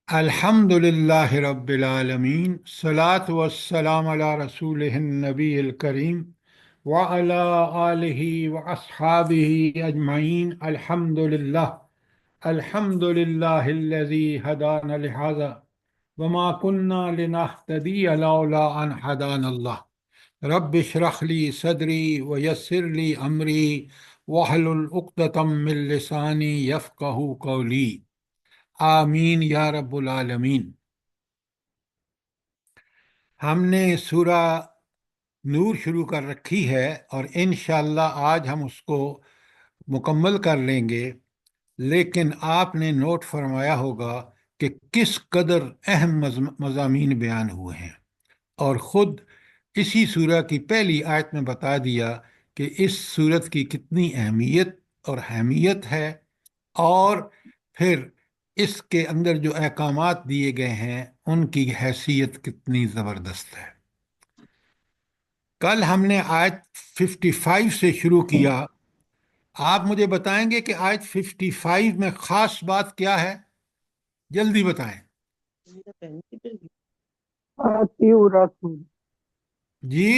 الحمد لله رب العالمين صلاة والسلام على رسوله النبي الكريم وعلى آله وأصحابه أجمعين. الحمد لله الذي هدانا لهذا وما كنا لنهتدي لولا أن هدانا الله. رب اشرح لي صدري ويسر لي أمري واحلل عقدة من لساني يفقه قولي. آمین یا رب العالمین۔ ہم نے سورہ نور شروع کر رکھی ہے اور انشاءاللہ آج ہم اس کو مکمل کر لیں گے، لیکن آپ نے نوٹ فرمایا ہوگا کہ کس قدر اہم مضامین بیان ہوئے ہیں، اور خود اسی سورہ کی پہلی آیت میں بتا دیا کہ اس سورت کی کتنی اہمیت اور اہمیت ہے، اور پھر اس کے اندر جو احکامات دیے گئے ہیں ان کی حیثیت کتنی زبردست ہے۔ کل ہم نے آیت 55 سے شروع کیا۔ آپ مجھے بتائیں گے کہ آیت 55 میں خاص بات کیا ہے؟ جلدی بتائیں وَأَطِيعُوا الرَّسُولَ جی۔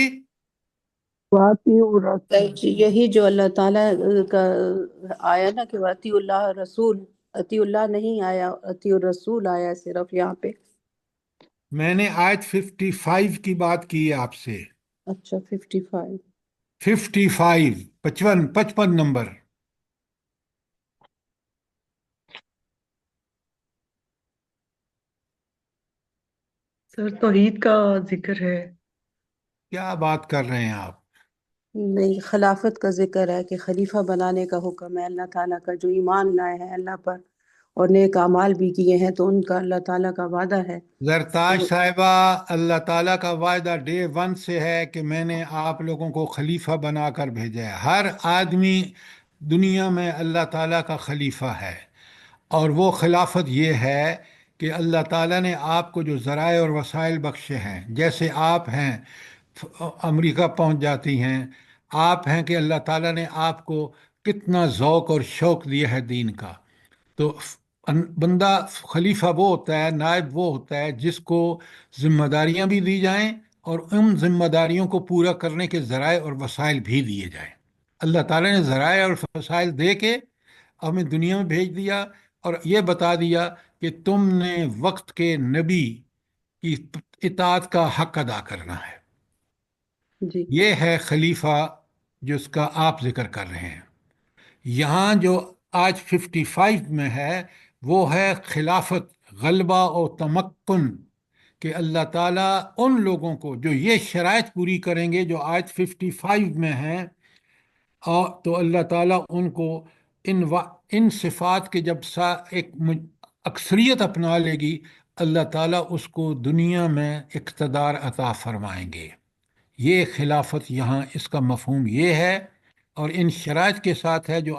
وَأَطِيعُوا الرَّسُولَ جی، یہی جو اللہ تعالیٰ کا آیا نا کہ اطیع اللہ رسول، اطیع اللہ نہیں آیا، اطیع الرسول آیا صرف یہاں پہ۔ میں نے آیت 55 کی بات کی ہے آپ سے۔ اچھا 55۔ 55 55 نمبر۔ سر توحید کا ذکر ہے۔ کیا بات کر رہے ہیں آپ؟ نہیں، خلافت کا ذکر ہے کہ خلیفہ بنانے کا حکم ہے اللہ تعالیٰ کا، جو ایمان لائے ہیں اللہ پر اور نیک اعمال بھی کیے ہیں تو ان کا اللہ تعالیٰ کا وعدہ ہے۔ زرتاج صاحبہ، اللہ تعالیٰ کا وعدہ ڈے ون سے ہے کہ میں نے آپ لوگوں کو خلیفہ بنا کر بھیجا ہے۔ ہر آدمی دنیا میں اللہ تعالیٰ کا خلیفہ ہے، اور وہ خلافت یہ ہے کہ اللہ تعالیٰ نے آپ کو جو ذرائع اور وسائل بخشے ہیں، جیسے آپ ہیں امریکہ پہنچ جاتی ہیں، آپ ہیں کہ اللہ تعالیٰ نے آپ کو کتنا ذوق اور شوق دیا ہے دین کا۔ تو بندہ خلیفہ وہ ہوتا ہے، نائب وہ ہوتا ہے جس کو ذمہ داریاں بھی دی جائیں اور ان ذمہ داریوں کو پورا کرنے کے ذرائع اور وسائل بھی دیے جائیں۔ اللہ تعالیٰ نے ذرائع اور وسائل دے کے ہمیں دنیا میں بھیج دیا اور یہ بتا دیا کہ تم نے وقت کے نبی کی اطاعت کا حق ادا کرنا ہے۔ جی یہ ہے خلیفہ جس کا آپ ذکر کر رہے ہیں۔ یہاں جو آج 55 میں ہے وہ ہے خلافت، غلبہ اور تمکن، کہ اللہ تعالیٰ ان لوگوں کو جو یہ شرائط پوری کریں گے جو آج 55 میں ہیں، اور تو اللہ تعالیٰ ان کو ان صفات کے جب ایک اکثریت اپنا لے گی، اللہ تعالیٰ اس کو دنیا میں اقتدار عطا فرمائیں گے۔ یہ خلافت یہاں اس کا مفہوم یہ ہے، اور ان شرائط کے ساتھ ہے جو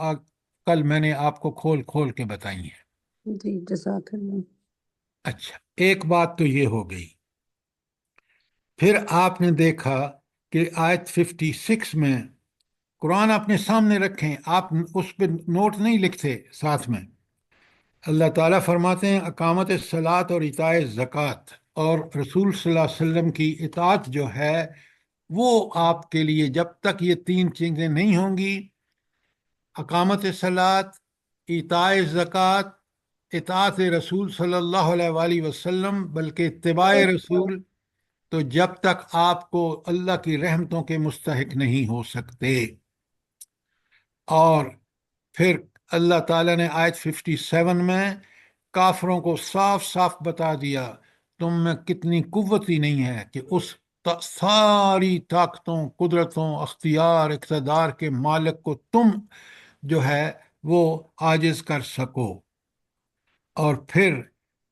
کل میں نے آپ کو کھول کھول کے بتائی ہیں۔ جی، جزاک اللہ۔ اچھا، ایک بات تو یہ ہو گئی۔ پھر آپ نے دیکھا کہ آیت 56 میں، قرآن اپنے سامنے رکھیں، آپ اس پہ نوٹ نہیں لکھتے ساتھ میں، اللہ تعالیٰ فرماتے ہیں اقامت الصلاۃ اور ایتاء زکوٰۃ، اور رسول صلی اللہ علیہ وسلم کی اطاعت جو ہے وہ آپ کے لیے جب تک یہ تین چیزیں نہیں ہوں گی، اقامت صلاۃ، ایتاء زکوٰۃ، اطاعت رسول صلی اللہ علیہ وآلہ وسلم، بلکہ اتباع رسول، تو جب تک آپ کو اللہ کی رحمتوں کے مستحق نہیں ہو سکتے۔ اور پھر اللہ تعالیٰ نے آیت 57 میں کافروں کو صاف صاف بتا دیا تم میں کتنی قوت ہی نہیں ہے کہ اس ساری طاقتوں، قدرتوں، اختیار، اقتدار کے مالک کو تم جو ہے وہ عاجز کر سکو۔ اور پھر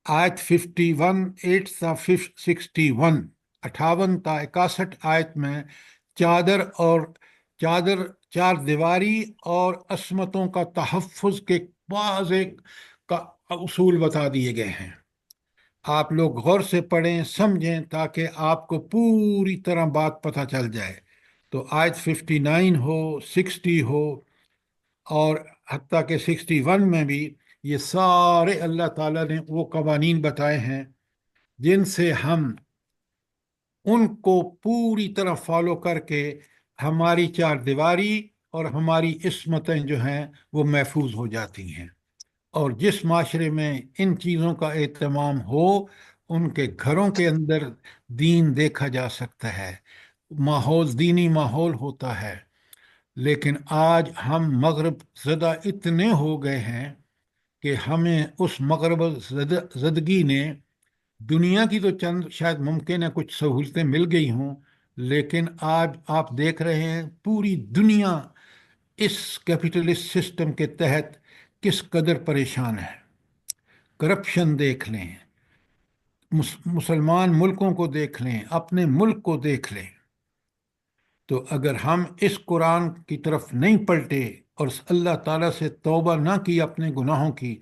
آیت 51 8 تا 61 58 تا 61 آیت میں چادر چار دیواری اور عصمتوں کا تحفظ کے بعض کا اصول بتا دیے گئے ہیں۔ آپ لوگ غور سے پڑھیں، سمجھیں، تاکہ آپ کو پوری طرح بات پتہ چل جائے۔ تو آیت 59 ہو، 60 ہو، اور حتیٰ کہ 61 میں بھی یہ سارے اللہ تعالیٰ نے وہ قوانین بتائے ہیں جن سے ہم ان کو پوری طرح فالو کر کے ہماری چار دیواری اور ہماری عصمتیں جو ہیں وہ محفوظ ہو جاتی ہیں۔ اور جس معاشرے میں ان چیزوں کا اہتمام ہو، ان کے گھروں کے اندر دین دیکھا جا سکتا ہے، ماحول دینی ماحول ہوتا ہے۔ لیکن آج ہم مغرب زدہ اتنے ہو گئے ہیں کہ ہمیں اس مغرب زدگی نے، دنیا کی تو چند شاید ممکن ہے کچھ سہولتیں مل گئی ہوں، لیکن آج آپ دیکھ رہے ہیں پوری دنیا اس کیپٹلسٹ سسٹم کے تحت کس قدر پریشان ہے۔ کرپشن دیکھ لیں، مسلمان ملکوں کو دیکھ لیں، اپنے ملک کو دیکھ لیں۔ تو اگر ہم اس قرآن کی طرف نہیں پلٹے اور اللہ تعالیٰ سے توبہ نہ کی اپنے گناہوں کی،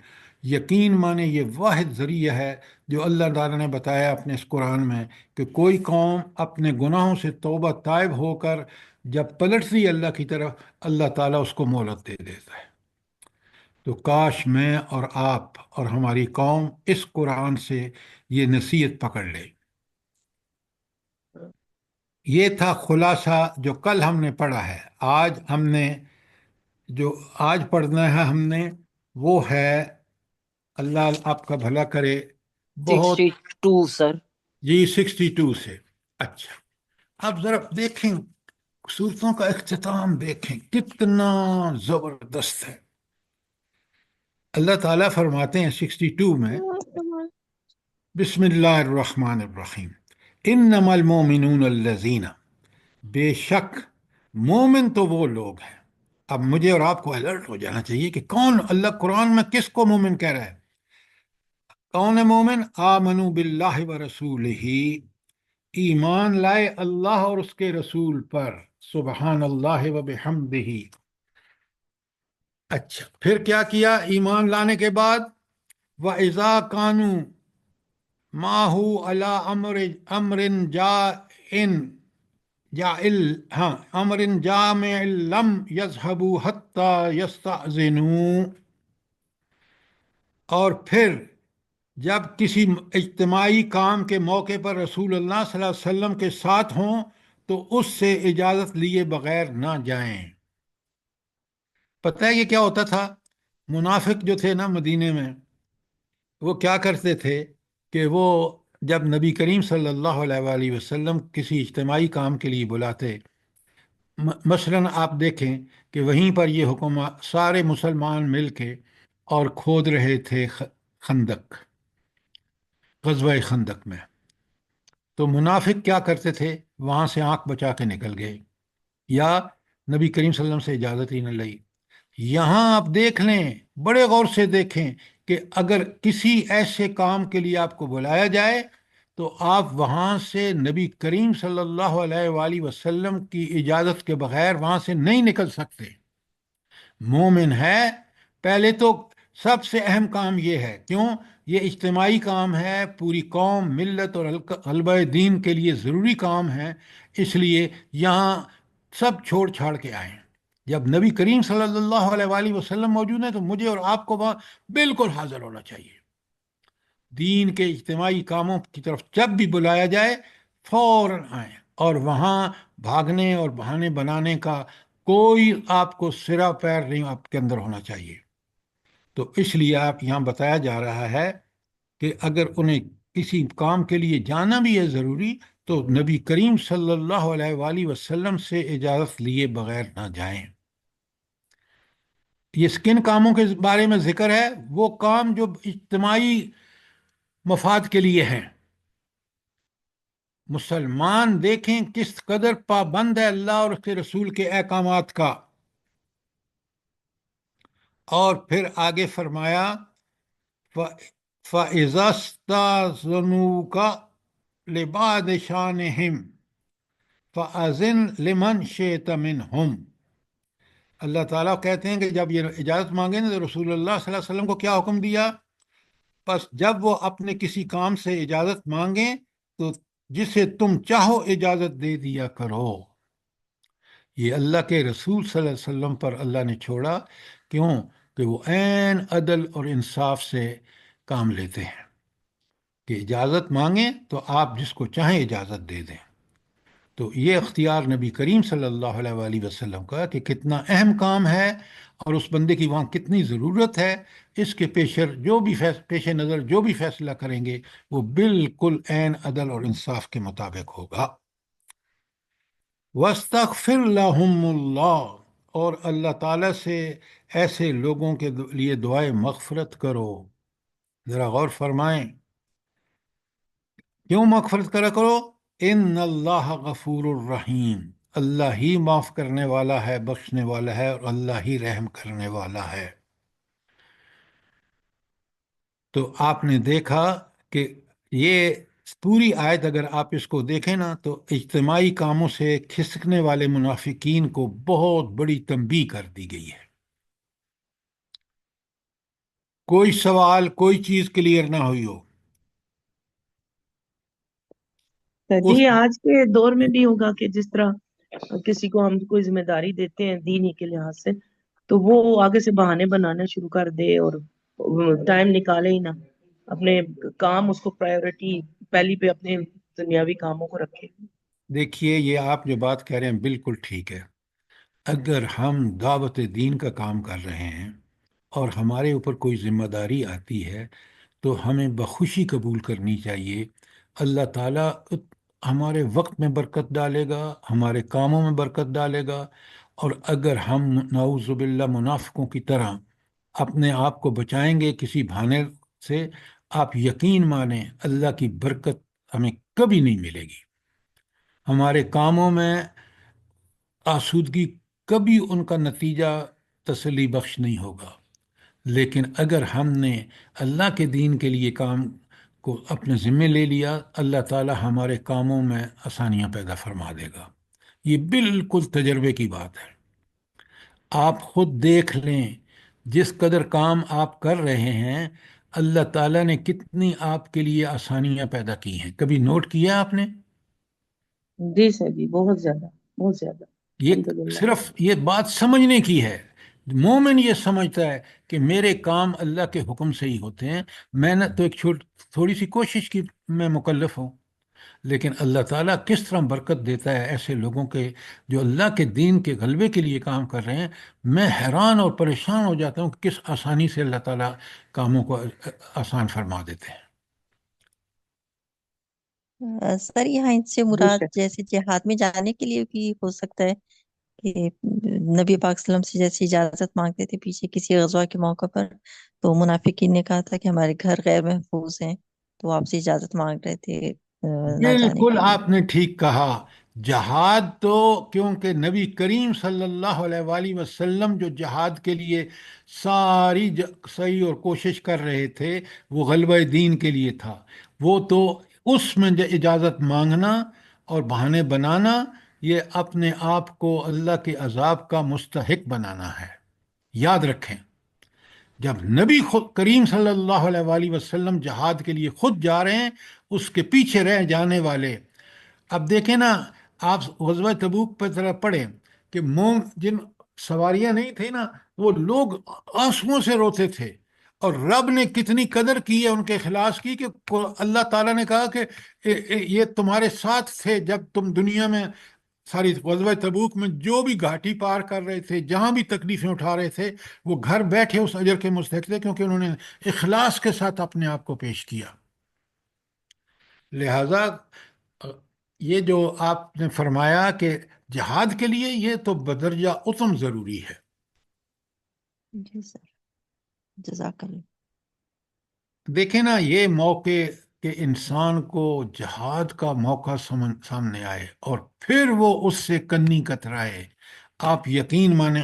یقین مانے یہ واحد ذریعہ ہے جو اللہ تعالیٰ نے بتایا اپنے اس قرآن میں، کہ کوئی قوم اپنے گناہوں سے توبہ تائب ہو کر جب پلٹتی اللہ کی طرف، اللہ تعالیٰ اس کو مہلت دے دیتا ہے۔ تو کاش میں اور آپ اور ہماری قوم اس قرآن سے یہ نصیحت پکڑ لے۔ یہ تھا خلاصہ جو کل ہم نے پڑھا ہے۔ آج ہم نے جو آج پڑھنا ہے ہم نے وہ ہے، اللہ آپ کا بھلا کرے، بہت 62 سر۔ جی 62 سے۔ اچھا، اب ذرا دیکھیں صورتوں کا اختتام، دیکھیں کتنا زبردست ہے۔ اللہ تعالیٰ فرماتے ہیں 62 میں، بسم اللہ الرحمن الرحیم، انما المومنون الذین، بے شک مومن تو وہ لوگ ہیں۔ اب مجھے اور آپ کو الرٹ ہو جانا چاہیے کہ کون اللہ قرآن میں کس کو مومن کہہ رہا ہے۔ کون ہے مومن؟ آمنوا باللہ ورسولہ، ایمان لائے اللہ اور اس کے رسول پر، سبحان اللہ و بحمدہ۔ اچھا، پھر کیا کیا ایمان لانے کے بعد؟ وَإِذَا كَانُوا مَعَهُ عَلَىٰ أَمْرٍ امر جامع لم يذهبوا حتى يستأذنوا، اور پھر جب کسی اجتماعی کام کے موقع پر رسول اللہ صلی اللہ علیہ وسلم کے ساتھ ہوں تو اس سے اجازت لیے بغیر نہ جائیں۔ پتہ ہے یہ کیا ہوتا تھا؟ منافق جو تھے نا مدینے میں، وہ کیا کرتے تھے کہ وہ جب نبی کریم صلی اللہ علیہ وآلہ وسلم کسی اجتماعی کام کے لیے بلاتے، مثلاً آپ دیکھیں کہ وہیں پر یہ حکم سارے مسلمان مل کے اور کھود رہے تھے خندق، غزوہ خندق میں، تو منافق کیا کرتے تھے؟ وہاں سے آنکھ بچا کے نکل گئے، یا نبی کریم صلی اللہ علیہ وسلم سے اجازت ہی نہ لئی۔ یہاں آپ دیکھ لیں، بڑے غور سے دیکھیں کہ اگر کسی ایسے کام کے لیے آپ کو بلایا جائے تو آپ وہاں سے نبی کریم صلی اللہ علیہ وآلہ وسلم کی اجازت کے بغیر وہاں سے نہیں نکل سکتے۔ مومن ہے، پہلے تو سب سے اہم کام یہ ہے، کیوں؟ یہ اجتماعی کام ہے، پوری قوم، ملت اور غلبہ دین کے لیے ضروری کام ہے، اس لیے یہاں سب چھوڑ چھاڑ کے آئیں۔ جب نبی کریم صلی اللہ علیہ وآلہ وسلم موجود ہیں تو مجھے اور آپ کو وہاں بالکل حاضر ہونا چاہیے۔ دین کے اجتماعی کاموں کی طرف جب بھی بلایا جائے فوراً آئیں، اور وہاں بھاگنے اور بہانے بنانے کا کوئی آپ کو سرا پیر نہیں آپ کے اندر ہونا چاہیے۔ تو اس لیے آپ یہاں بتایا جا رہا ہے کہ اگر انہیں کسی کام کے لیے جانا بھی ہے ضروری تو نبی کریم صلی اللہ علیہ وآلہ وسلم سے اجازت لیے بغیر نہ جائیں۔ یہ کن کاموں کے بارے میں ذکر ہے؟ وہ کام جو اجتماعی مفاد کے لیے ہیں۔ مسلمان دیکھیں کس قدر پابند ہے اللہ اور اس کے رسول کے احکامات کا۔ اور پھر آگے فرمایا فَإِذَا اسْتَأْذَنُوكَ لِبَعْضِ شَأْنِهِمْ فَأَذِنْ لِمَنْ شِئْتَ مِنْهُمْ۔ اللہ تعالیٰ کہتے ہیں کہ جب یہ اجازت مانگیں تو رسول اللہ صلی اللہ علیہ وسلم کو کیا حکم دیا؟ بس جب وہ اپنے کسی کام سے اجازت مانگیں تو جسے تم چاہو اجازت دے دیا کرو۔ یہ اللہ کے رسول صلی اللہ علیہ وسلم پر اللہ نے چھوڑا، کیوں؟ کہ وہ عین عدل اور انصاف سے کام لیتے ہیں کہ اجازت مانگیں تو آپ جس کو چاہیں اجازت دے دیں۔ تو یہ اختیار نبی کریم صلی اللہ علیہ وآلہ وسلم کا کہ کتنا اہم کام ہے اور اس بندے کی وہاں کتنی ضرورت ہے، اس کے پیش نظر جو بھی فیصلہ کریں گے وہ بالکل عین عدل اور انصاف کے مطابق ہوگا۔ وَاسْتَغْفِرْ لَهُمُ اللَّهُ، اور اللہ تعالیٰ سے ایسے لوگوں کے لیے دعائے مغفرت کرو۔ ذرا غور فرمائیں، کیوں مغفرت کرو؟ ان اللہ غفور الرحیم، اللہ ہی معاف کرنے والا ہے، بخشنے والا ہے، اور اللہ ہی رحم کرنے والا ہے۔ تو آپ نے دیکھا کہ یہ پوری آیت اگر آپ اس کو دیکھیں نا تو اجتماعی کاموں سے کھسکنے والے منافقین کو بہت بڑی تنبیہ کر دی گئی ہے۔ کوئی سوال، کوئی چیز کلیئر نہ ہوئی ہو اس جی آج کے دور میں بھی ہوگا کہ جس طرح کسی کو ہم کوئی ذمہ داری دیتے ہیں دینی کے لحاظ سے، تو وہ آگے سے بہانے بنانا شروع کر دے اور ٹائم نکالے ہی نہ، اپنے کام اس کو پرائیورٹی پہلی پہ اپنے دنیاوی کاموں کو رکھے۔ دیکھیے، یہ آپ جو بات کہہ رہے ہیں بالکل ٹھیک ہے۔ اگر ہم دعوت دین کا کام کر رہے ہیں اور ہمارے اوپر کوئی ذمہ داری آتی ہے تو ہمیں بخوشی قبول کرنی چاہیے۔ اللہ تعالیٰ ہمارے وقت میں برکت ڈالے گا، ہمارے کاموں میں برکت ڈالے گا، اور اگر ہم نعوذ باللہ منافقوں کی طرح اپنے آپ کو بچائیں گے کسی بہانے سے، آپ یقین مانیں اللہ کی برکت ہمیں کبھی نہیں ملے گی۔ ہمارے کاموں میں آسودگی کبھی ان کا نتیجہ تسلی بخش نہیں ہوگا، لیکن اگر ہم نے اللہ کے دین کے لیے کام کو اپنے ذمے لے لیا، اللہ تعالی ہمارے کاموں میں آسانیاں پیدا فرما دے گا۔ یہ بالکل تجربے کی بات ہے۔ آپ خود دیکھ لیں، جس قدر کام آپ کر رہے ہیں اللہ تعالیٰ نے کتنی آپ کے لیے آسانیاں پیدا کی ہیں، کبھی نوٹ کیا آپ نے؟ جی سر جی، بہت زیادہ، بہت زیادہ، یہ الحمدللہ۔ صرف یہ بات سمجھنے کی ہے۔ مومن یہ سمجھتا ہے کہ میرے کام اللہ کے حکم سے ہی ہوتے ہیں، میں نے تو ایک تھوڑی سی کوشش کی، میں مکلف ہوں، لیکن اللہ تعالیٰ کس طرح برکت دیتا ہے ایسے لوگوں کے جو اللہ کے دین کے غلبے کے لیے کام کر رہے ہیں۔ میں حیران اور پریشان ہو جاتا ہوں کہ کس آسانی سے اللہ تعالیٰ کاموں کو آسان فرما دیتے ہیں۔ سر یہاں ان سے بے مراد شک۔ جیسے جہاد میں جانے کے لیے بھی ہو سکتا ہے کہ نبی پاک صلی اللہ علیہ وسلم سے جیسے اجازت مانگتے تھے پیچھے کسی غزوہ کے موقع پر، تو منافقین نے کہا تھا کہ ہمارے گھر غیر محفوظ ہیں، تو آپ سے اجازت مانگ رہے تھے نہ جانے بالکل کے لیے۔ آپ نے ٹھیک کہا۔ جہاد تو کیونکہ نبی کریم صلی اللہ علیہ وآلہ وسلم جو جہاد کے لیے ساری صحیح اور کوشش کر رہے تھے وہ غلبہ دین کے لیے تھا، وہ تو اس میں اجازت مانگنا اور بہانے بنانا یہ اپنے آپ کو اللہ کے عذاب کا مستحق بنانا ہے۔ یاد رکھیں، جب نبی خود کریم صلی اللہ علیہ وآلہ وسلم جہاد کے لیے خود جا رہے ہیں، اس کے پیچھے رہ جانے والے، اب دیکھیں نا، آپ غزوہ تبوک پر ذرا پڑھیں کہ جن سواریاں نہیں تھیں نا، وہ لوگ آنسوؤں سے روتے تھے، اور رب نے کتنی قدر کی ہے ان کے اخلاص کی کہ اللہ تعالیٰ نے کہا کہ یہ تمہارے ساتھ تھے جب تم دنیا میں ساری غزوہ تبوک میں جو بھی گھاٹی پار کر رہے تھے، جہاں بھی تکلیفیں اٹھا رہے تھے، وہ گھر بیٹھے اس اجر کے مستحق تھے کیونکہ انہوں نے اخلاص کے ساتھ اپنے آپ کو پیش کیا۔ لہذا یہ جو آپ نے فرمایا کہ جہاد کے لیے یہ تو بدرجہ اتم ضروری ہے۔ جی سر، جزاک اللہ۔ دیکھیں نا، یہ موقع کہ انسان کو جہاد کا موقع سامنے آئے اور پھر وہ اس سے کنی کترائے، آپ یقین مانیں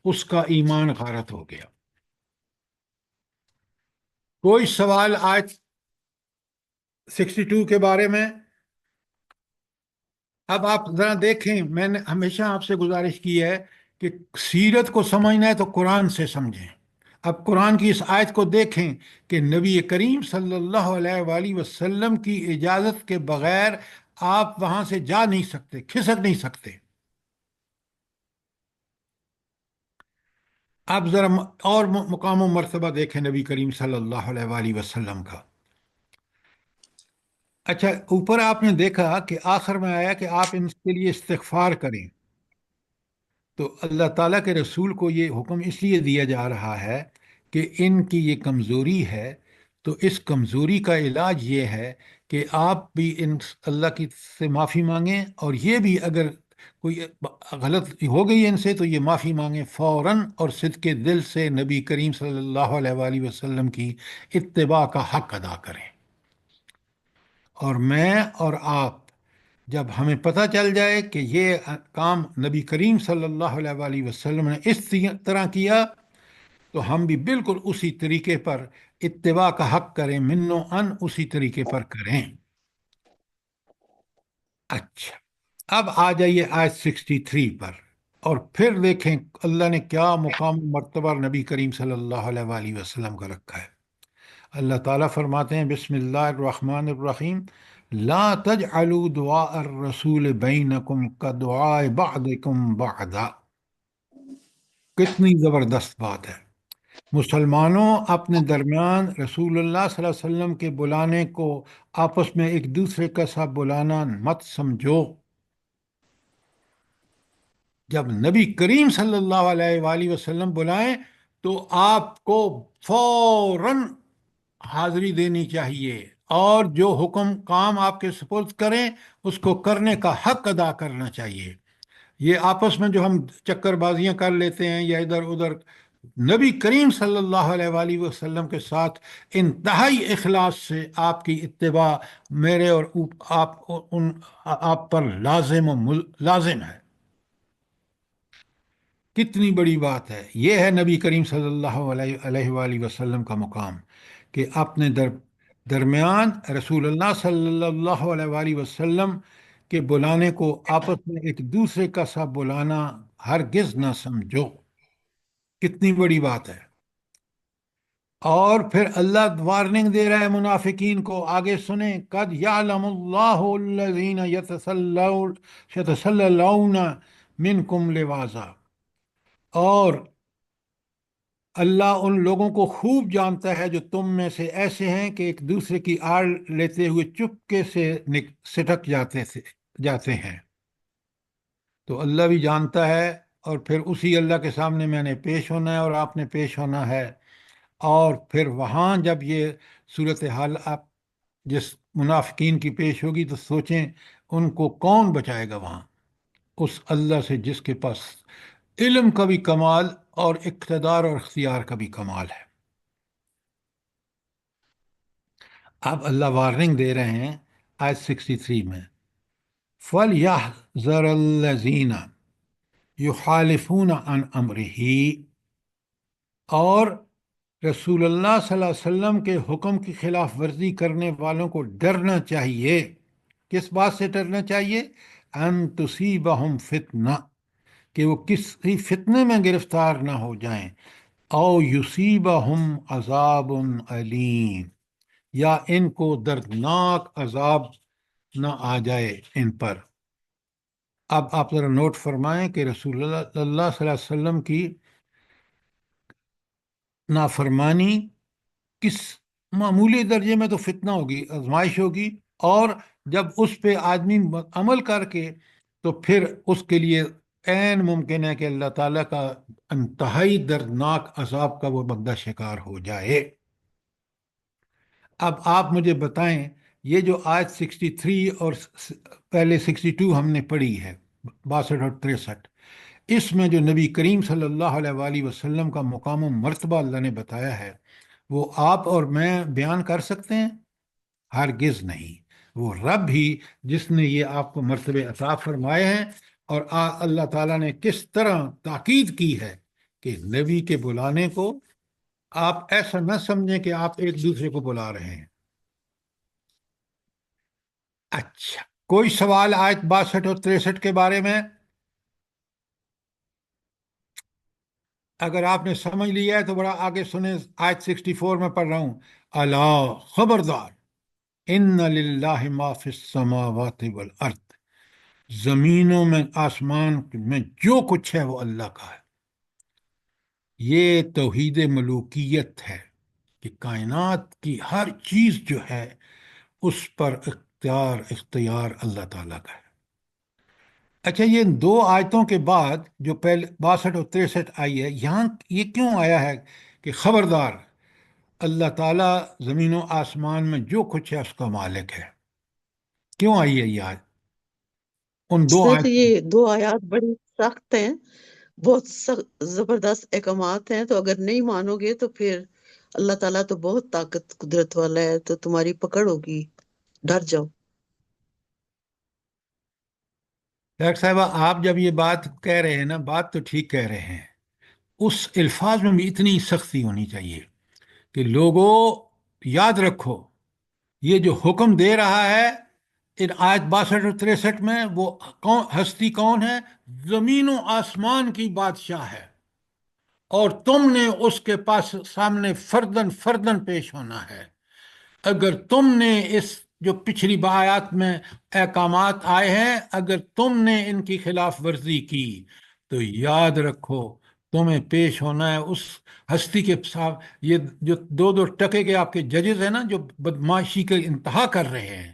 اس کا ایمان غارت ہو گیا۔ کوئی سوال آج 62 کے بارے میں؟ اب آپ ذرا دیکھیں، میں نے ہمیشہ آپ سے گزارش کی ہے کہ سیرت کو سمجھنا ہے تو قرآن سے سمجھیں۔ اب قرآن کی اس آیت کو دیکھیں کہ نبی کریم صلی اللہ علیہ وآلہ وسلم کی اجازت کے بغیر آپ وہاں سے جا نہیں سکتے، کھسک نہیں سکتے۔ آپ ذرا اور مقام و مرتبہ دیکھیں نبی کریم صلی اللہ علیہ وآلہ وسلم کا۔ اچھا، اوپر آپ نے دیکھا کہ آخر میں آیا کہ آپ ان کے لیے استغفار کریں، تو اللہ تعالیٰ کے رسول کو یہ حکم اس لیے دیا جا رہا ہے کہ ان کی یہ کمزوری ہے، تو اس کمزوری کا علاج یہ ہے کہ آپ بھی ان اللہ کی سے معافی مانگیں، اور یہ بھی اگر کوئی غلط ہو گئی ان سے تو یہ معافی مانگیں فوراً، اور صدق دل سے نبی کریم صلی اللہ علیہ وآلہ وسلم کی اتباع کا حق ادا کریں۔ اور میں اور آپ، جب ہمیں پتہ چل جائے کہ یہ کام نبی کریم صلی اللہ علیہ وآلہ وسلم نے اس طرح کیا، تو ہم بھی بالکل اسی طریقے پر اتباع کا حق کریں، من و ان اسی طریقے پر کریں۔ اچھا، اب آ جائیے آیت 63 پر، اور پھر دیکھیں اللہ نے کیا مقام مرتبہ نبی کریم صلی اللہ علیہ وآلہ وسلم کا رکھا ہے۔ اللہ تعالیٰ فرماتے ہیں بسم اللہ الرحمن الرحیم، لا تجعلوا دعاء الرسول بینکم کدعاء بعضکم بعضا۔ کتنی زبردست بات ہے! مسلمانوں، اپنے درمیان رسول اللہ صلی اللہ علیہ وسلم کے بلانے کو آپس میں ایک دوسرے کا ساتھ بلانا مت سمجھو۔ جب نبی کریم صلی اللہ علیہ وآلہ وسلم بلائیں تو آپ کو فوراً حاضری دینی چاہیے، اور جو حکم کام آپ کے سپرد کریں اس کو کرنے کا حق ادا کرنا چاہیے۔ یہ آپس میں جو ہم چکر بازیاں کر لیتے ہیں یا ادھر ادھر، نبی کریم صلی اللہ علیہ وآلہ وسلم کے ساتھ انتہائی اخلاص سے آپ کی اتباع میرے اور آپ پر لازم لازم ہے۔ کتنی بڑی بات ہے! یہ ہے نبی کریم صلی اللہ علیہ وآلہ وسلم کا مقام، کہ اپنے درمیان رسول اللہ صلی اللہ علیہ وآلہ وسلم کے بلانے کو آپس میں ایک دوسرے کا سا بلانا ہرگز نہ سمجھو۔ کتنی بڑی بات ہے! اور پھر اللہ وارننگ دے رہا ہے منافقین کو، آگے سنیں، قد یعلم اللہ الذین یتسللون منکم لواذا، اور اللہ ان لوگوں کو خوب جانتا ہے جو تم میں سے ایسے ہیں کہ ایک دوسرے کی آڑ لیتے ہوئے چپکے سے سٹک جاتے ہیں۔ تو اللہ بھی جانتا ہے، اور پھر اسی اللہ کے سامنے میں نے پیش ہونا ہے اور آپ نے پیش ہونا ہے، اور پھر وہاں جب یہ صورتحال آپ جس منافقین کی پیش ہوگی تو سوچیں ان کو کون بچائے گا وہاں؟ اس اللہ سے جس کے پاس علم کا بھی کمال اور اقتدار اور اختیار کا بھی کمال ہے۔ اب اللہ وارننگ دے رہے ہیں آیت 63 میں، فَلْيَحْذَرِ الَّذِينَ يُخَالِفُونَ عَنْ أَمْرِهِ، اور رسول اللہ صلی اللہ علیہ وسلم کے حکم کی خلاف ورزی کرنے والوں کو ڈرنا چاہیے۔ کس بات سے ڈرنا چاہیے؟ ان تصیبہم فتنہ، کہ وہ کسی فتنے میں گرفتار نہ ہو جائیں، او یصیبہم عذاب علیم، یا ان کو دردناک عذاب نہ آ جائے ان پر۔ اب آپ ذرا نوٹ فرمائیں کہ رسول اللہ صلی اللہ علیہ وسلم کی نافرمانی کس معمولی درجے میں تو فتنہ ہوگی، آزمائش ہوگی، اور جب اس پہ آدمی عمل کر کے تو پھر اس کے لیے عین ممکن ہے کہ اللہ تعالیٰ کا انتہائی دردناک عذاب کا وہ بندہ شکار ہو جائے۔ اب آپ مجھے بتائیں، یہ جو آیت 63 اور پہلے 62 ہم نے پڑھی ہے، 62 اور 63، اس میں جو نبی کریم صلی اللہ علیہ وآلہ وسلم کا مقام و مرتبہ اللہ نے بتایا ہے، وہ آپ اور میں بیان کر سکتے ہیں؟ ہرگز نہیں۔ وہ رب ہی جس نے یہ آپ کو مرتبے عطا فرمائے ہیں، اور اللہ تعالیٰ نے کس طرح تاکید کی ہے کہ نبی کے بلانے کو آپ ایسا نہ سمجھیں کہ آپ ایک دوسرے کو بلا رہے ہیں۔ اچھا، کوئی سوال آیت 62 اور 63 کے بارے میں؟ اگر آپ نے سمجھ لیا ہے تو بڑا آگے سنیں، آیت 64 میں پڑھ رہا ہوں، اللہ خبردار، ان للہ ما فی السماوات والارض، زمینوں میں آسمان میں جو کچھ ہے وہ اللہ کا ہے۔ یہ توحید ملوکیت ہے کہ کائنات کی ہر چیز جو ہے اس پر اختیار اللہ تعالیٰ کا ہے۔ اچھا، یہ دو آیتوں کے بعد جو پہلے 62 اور 63 آئی ہے، یہاں یہ کیوں آیا ہے کہ خبردار اللہ تعالیٰ زمین و آسمان میں جو کچھ ہے اس کا مالک ہے؟ کیوں آئی ہے یہ آیت ان دو سر آیت؟ یہ دو آیات بڑی سخت ہیں، بہت سخت زبردست احکامات ہیں، تو اگر نہیں مانو گے تو پھر اللہ تعالیٰ تو بہت طاقت قدرت والا ہے، تو تمہاری پکڑ ہوگی، ڈر جاؤ۔ ڈاکٹر صاحبہ، آپ جب یہ بات کہہ رہے ہیں نا، بات تو ٹھیک کہہ رہے ہیں، اس الفاظ میں بھی اتنی سختی ہونی چاہیے کہ لوگوں یاد رکھو، یہ جو حکم دے رہا ہے ان آیت 62 اور 63 میں، وہ ہستی کون ہے؟ زمین و آسمان کی بادشاہ ہے، اور تم نے اس کے پاس سامنے فردن فردن پیش ہونا ہے۔ اگر تم نے اس جو پچھلی آیات میں احکامات آئے ہیں، اگر تم نے ان کی خلاف ورزی کی تو یاد رکھو تمہیں پیش ہونا ہے اس ہستی کے ساتھ۔ یہ جو دو دو ٹکے کے آپ کے ججز ہیں نا، جو بدماشی کے انتہا کر رہے ہیں،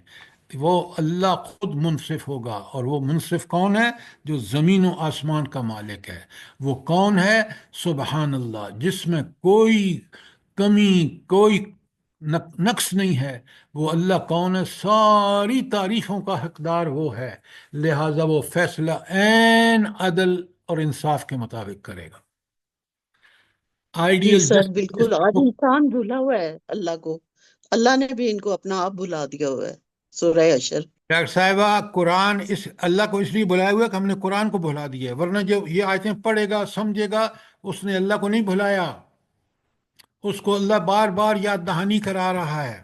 وہ اللہ خود منصف ہوگا، اور وہ منصف کون ہے؟ جو زمین و آسمان کا مالک ہے۔ وہ کون ہے؟ سبحان اللہ، جس میں کوئی کمی، کوئی نقص نہیں ہے۔ وہ اللہ کون ہے؟ ساری تعریفوں کا حقدار وہ ہے، لہذا وہ فیصلہ عین عدل اور انصاف کے مطابق کرے گا۔ جی آئیڈیل سر جسٹس۔ بالکل، آج انسان بھولا ہوا ہے اللہ کو، اللہ نے بھی ان کو اپنا آپ بھلا دیا ہوا ہے۔ سورہ حشر۔ ڈاکٹر صاحبہ، قرآن اس اللہ کو اس لیے بلایا ہوا ہے کہ ہم نے قرآن کو بھلا دیا ہے، ورنہ جو یہ آیتیں پڑھے گا سمجھے گا اس نے اللہ کو نہیں بھلایا، اس کو اللہ بار بار یاد دہانی کرا رہا ہے۔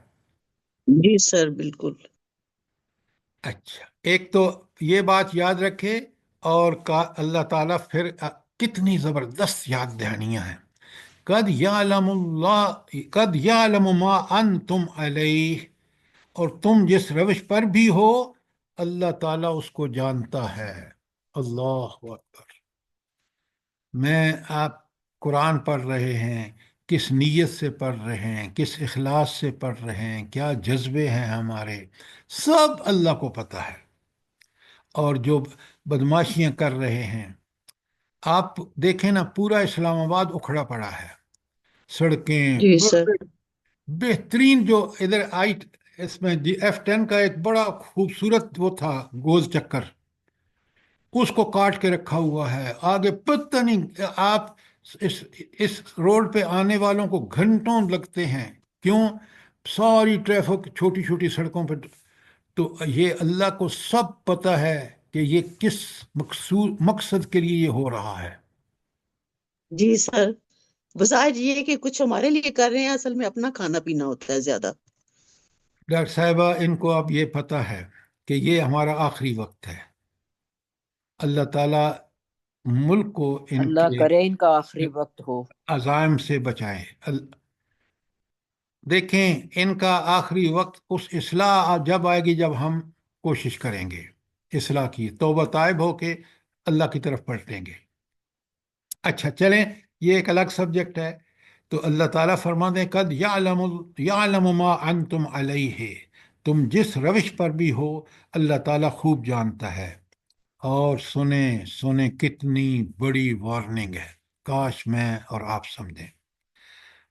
جی سر بالکل۔ اچھا، ایک تو یہ بات یاد رکھے، اور اللہ تعالیٰ پھر کتنی زبردست یاد دہانیاں ہیں۔ قد یعلم ما انتم علیہ، اور تم جس روش پر بھی ہو اللہ تعالیٰ اس کو جانتا ہے۔ اللہ اکبر! میں آپ قرآن پڑھ رہے ہیں، کس نیت سے پڑھ رہے ہیں، کس اخلاص سے پڑھ رہے ہیں، کیا جذبے ہیں ہمارے، سب اللہ کو پتہ ہے۔ اور جو بدماشیاں کر رہے ہیں، آپ دیکھیں نا، پورا اسلام آباد اکھڑا پڑا ہے، سڑکیں جی سر۔ بڑے بہترین جو ادھر آئی، اس میں F10 کا ایک بڑا خوبصورت وہ تھا گول چکر، اس کو کاٹ کے رکھا ہوا ہے۔ آگے پتہ نہیں، آپ اس روڈ پہ آنے والوں کو گھنٹوں لگتے ہیں۔ کیوں؟ ساری ٹریفک چھوٹی چھوٹی سڑکوں پہ۔ تو یہ اللہ کو سب پتہ ہے کہ یہ کس مقصد کے لیے یہ ہو رہا ہے۔ جی سر، بظاہر یہ ہے کہ کچھ ہمارے لیے کر رہے ہیں، اصل میں اپنا کھانا پینا ہوتا ہے زیادہ۔ ڈاکٹر صاحبہ، ان کو اب یہ پتہ ہے کہ یہ ہمارا آخری وقت ہے۔ اللہ تعالیٰ ملک کو ان اللہ کے کرے ان کا آخری وقت ہو۔ عزائم سے بچائے۔ دیکھیں، ان کا آخری وقت اس اصلاح جب آئے گی جب ہم کوشش کریں گے اصلاح کی، توبہ طائب ہو کے اللہ کی طرف پلٹیں گے۔ اچھا چلیں، یہ ایک الگ سبجیکٹ ہے۔ تو اللہ تعالیٰ فرماتے ہیں قد یعلم ما انتم علیہ، تم جس روش پر بھی ہو اللہ تعالیٰ خوب جانتا ہے۔ اور سنیں سنیں، کتنی بڑی وارننگ ہے، کاش میں اور آپ سمجھیں۔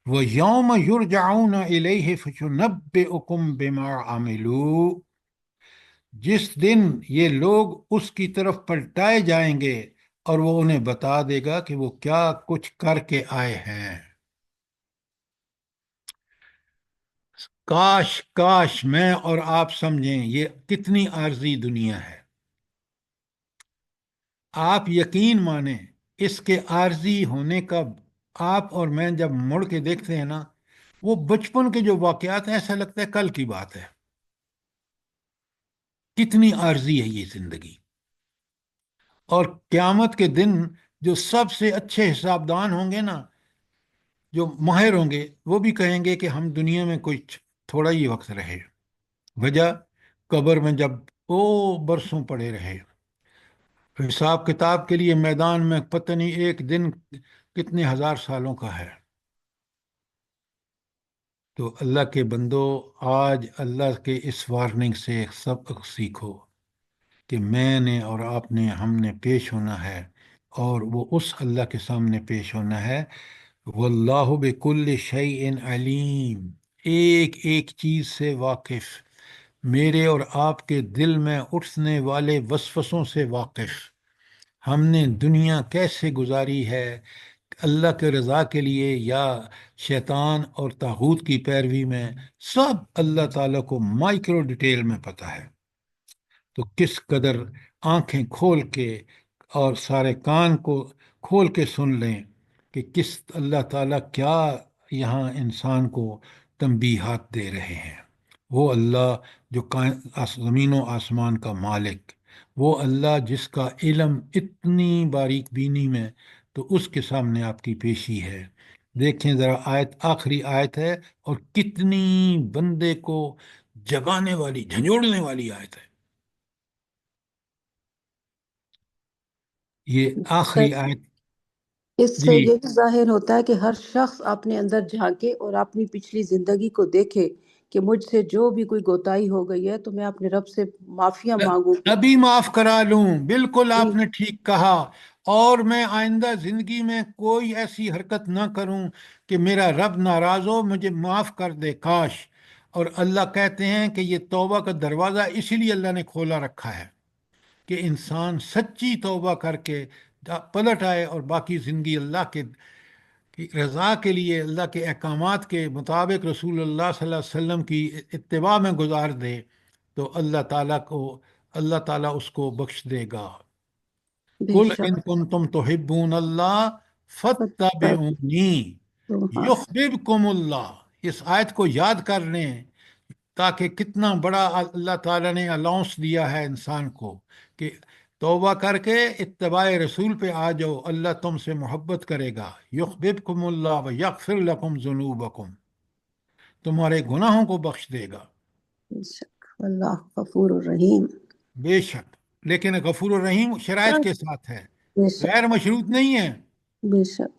وَيَوْمَ يُرْجَعُونَ إِلَيْهِ فَيُنَبِّئُكُم بِمَا عَمِلُوا، جس دن یہ لوگ اس کی طرف پلٹائے جائیں گے اور وہ انہیں بتا دے گا کہ وہ کیا کچھ کر کے آئے ہیں۔ کاش کاش میں اور آپ سمجھیں یہ کتنی عارضی دنیا ہے۔ آپ یقین مانیں اس کے عارضی ہونے کا، آپ اور میں جب مڑ کے دیکھتے ہیں نا، وہ بچپن کے جو واقعات ہیں ایسا لگتا ہے کل کی بات ہے۔ کتنی عارضی ہے یہ زندگی۔ اور قیامت کے دن جو سب سے اچھے حساب دان ہوں گے نا، جو ماہر ہوں گے، وہ بھی کہیں گے کہ ہم دنیا میں کچھ تھوڑا ہی وقت رہے۔ وجہ قبر میں جب برسوں پڑے رہے، حساب کتاب کے لیے میدان میں پتہ نہیں ایک دن کتنے ہزار سالوں کا ہے۔ تو اللہ کے بندو، آج اللہ کے اس وارننگ سے ایک سبق سیکھو کہ میں نے اور آپ نے، ہم نے پیش ہونا ہے، اور وہ اس اللہ کے سامنے پیش ہونا ہے۔ واللہ بکل شیء علیم، ایک ایک چیز سے واقف، میرے اور آپ کے دل میں اٹھنے والے وسوسوں سے واقف، ہم نے دنیا کیسے گزاری ہے، اللہ کے رضا کے لیے یا شیطان اور طاغوت کی پیروی میں، سب اللہ تعالیٰ کو مائکرو ڈیٹیل میں پتہ ہے۔ تو کس قدر آنکھیں کھول کے اور سارے کان کو کھول کے سن لیں کہ کس اللہ تعالیٰ کیا یہاں انسان کو تنبیہات دے رہے ہیں۔ وہ اللہ جو زمین و آسمان کا مالک، وہ اللہ جس کا علم اتنی باریک بینی میں، تو اس کے سامنے آپ کی پیشی ہے۔ دیکھیں ذرا آیت، آخری آیت ہے، اور کتنی بندے کو جگانے والی، جھنجھوڑنے والی آیت ہے۔ یہ آخری آیت۔ اس سے جی، یہ بھی ظاہر ہوتا ہے کہ ہر شخص اپنے اندر جھانکے اور اپنی پچھلی زندگی کو دیکھے کہ مجھ سے جو بھی کوئی کوتاہی ہو گئی ہے تو میں اپنے رب سے معافیاں مانگوں کہ ابھی معاف کرا لوں، بالکل جی آپ نے ٹھیک کہا، اور میں آئندہ زندگی میں کوئی ایسی حرکت نہ کروں کہ میرا رب ناراض ہو، مجھے معاف کر دے کاش۔ اور اللہ کہتے ہیں کہ یہ توبہ کا دروازہ اسی لیے اللہ نے کھولا رکھا ہے کہ انسان سچی توبہ کر کے پلٹ آئے اور باقی زندگی اللہ کی رضا کے لیے، اللہ کے احکامات کے مطابق رسول اللہ صلی اللہ علیہ وسلم کی اتباع میں گزار دے، تو اللہ تعالیٰ اس کو بخش دے گا۔ بے قل ان شک کنتم تحبون اللہ فاتبعونی ہاں یحببکم اللہ۔ اس آیت کو یاد کر لیں تاکہ کتنا بڑا اللہ تعالیٰ نے الاؤنس دیا ہے انسان کو کہ توبہ کر کے اتباع رسول پہ آ جاؤ، اللہ تم سے محبت کرے گا۔ یحببکم اللہ و یغفر لکم ذنوبکم، تمہارے گناہوں کو بخش دے گا۔ بے شک اللہ غفور الرحیم۔ بے شک، لیکن غفور الرحیم شرائط کے ساتھ ہے، بے شک غیر مشروط نہیں ہے۔ بے شک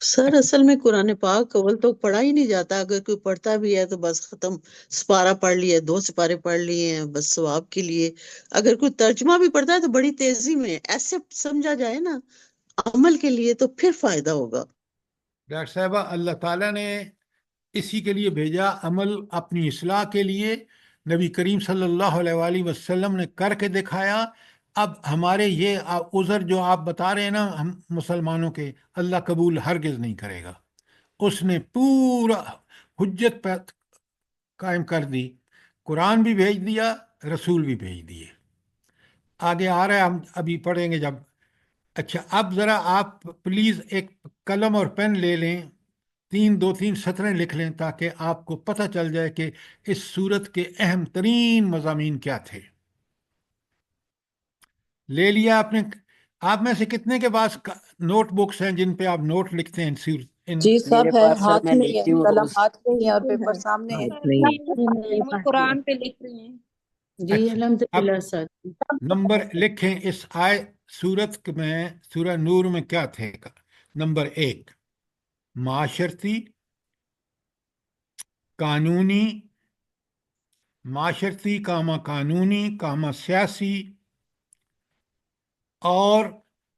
سر اصل میں قرآن پاک اول تو پڑھا ہی نہیں جاتا، اگر کوئی پڑھتا بھی ہے تو بس ختم، سپارہ پڑھ لیا، 2 سپارے پڑھ لیے ہیں بس ثواب کے لیے۔ اگر کوئی ترجمہ بھی پڑھتا ہے تو بڑی تیزی میں ایسے سمجھا جائے نا عمل کے لیے، تو پھر فائدہ ہوگا۔ ڈاکٹر صاحبہ، اللہ تعالیٰ نے اسی کے لیے بھیجا، عمل اپنی اصلاح کے لیے۔ نبی کریم صلی اللہ علیہ وآلہ وسلم نے کر کے دکھایا۔ اب ہمارے یہ عذر جو آپ بتا رہے ہیں نا ہم مسلمانوں کے، اللہ قبول ہرگز نہیں کرے گا۔ اس نے پورا حجت پہ قائم کر دی، قرآن بھی بھیج دیا، رسول بھی بھیج دیے۔ آگے آ رہا ہے، ہم ابھی پڑھیں گے جب۔ اچھا، اب ذرا آپ پلیز ایک قلم اور پین لے لیں، 2-3 سطریں لکھ لیں تاکہ آپ کو پتہ چل جائے کہ اس صورت کے اہم ترین مضامین کیا تھے۔ لے لیا آپ نے؟ آپ میں سے کتنے کے پاس نوٹ بکس ہیں جن پہ آپ نوٹ لکھتے ہیں جی میرے سب ہے، پاس سر ہاتھ میں میں ہی ہے، لکھتی ہوں قلم روز، ہاتھ میں ہی ہے اور پیپر سامنے ہے۔ نہیں قرآن پہ لکھ رہے ہیں۔ جی اچھا، اب الحمدللہ سر۔ نمبر لکھیں اس سورت میں، سورہ نور میں کیا تھے؟ نمبر 1، معاشرتی، قانونی، معاشرتی کاما قانونی کاما سیاسی اور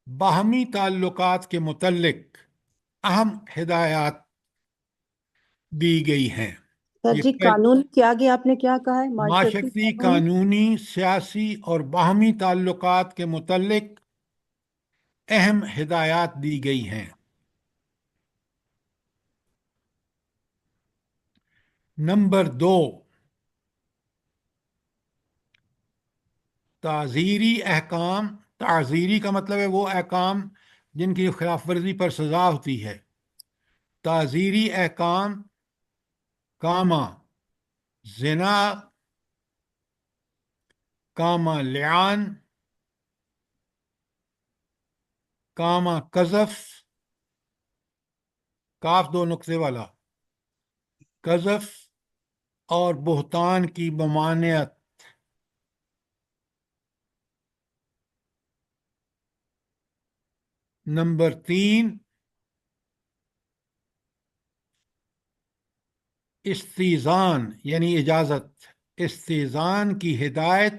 باہمی تعلقات کے متعلق اہم ہدایات دی گئی ہیں۔ سر یہ جی قانون کے آگے آپ نے کیا کہا ہے؟ معاشرتی معاشرتی، قانون۔ قانونی، سیاسی اور باہمی تعلقات کے متعلق اہم ہدایات دی گئی ہیں۔ نمبر 2، تعزیری احکام۔ تعزیری کا مطلب ہے وہ احکام جن کی خلاف ورزی پر سزا ہوتی ہے۔ تعزیری احکام، کاما زنا، کاما لعان، کاما قذف، کاف 2 نقطے والا، قذف اور بہتان کی ممانعت۔ نمبر 3 استیزان یعنی اجازت، استیزان کی ہدایت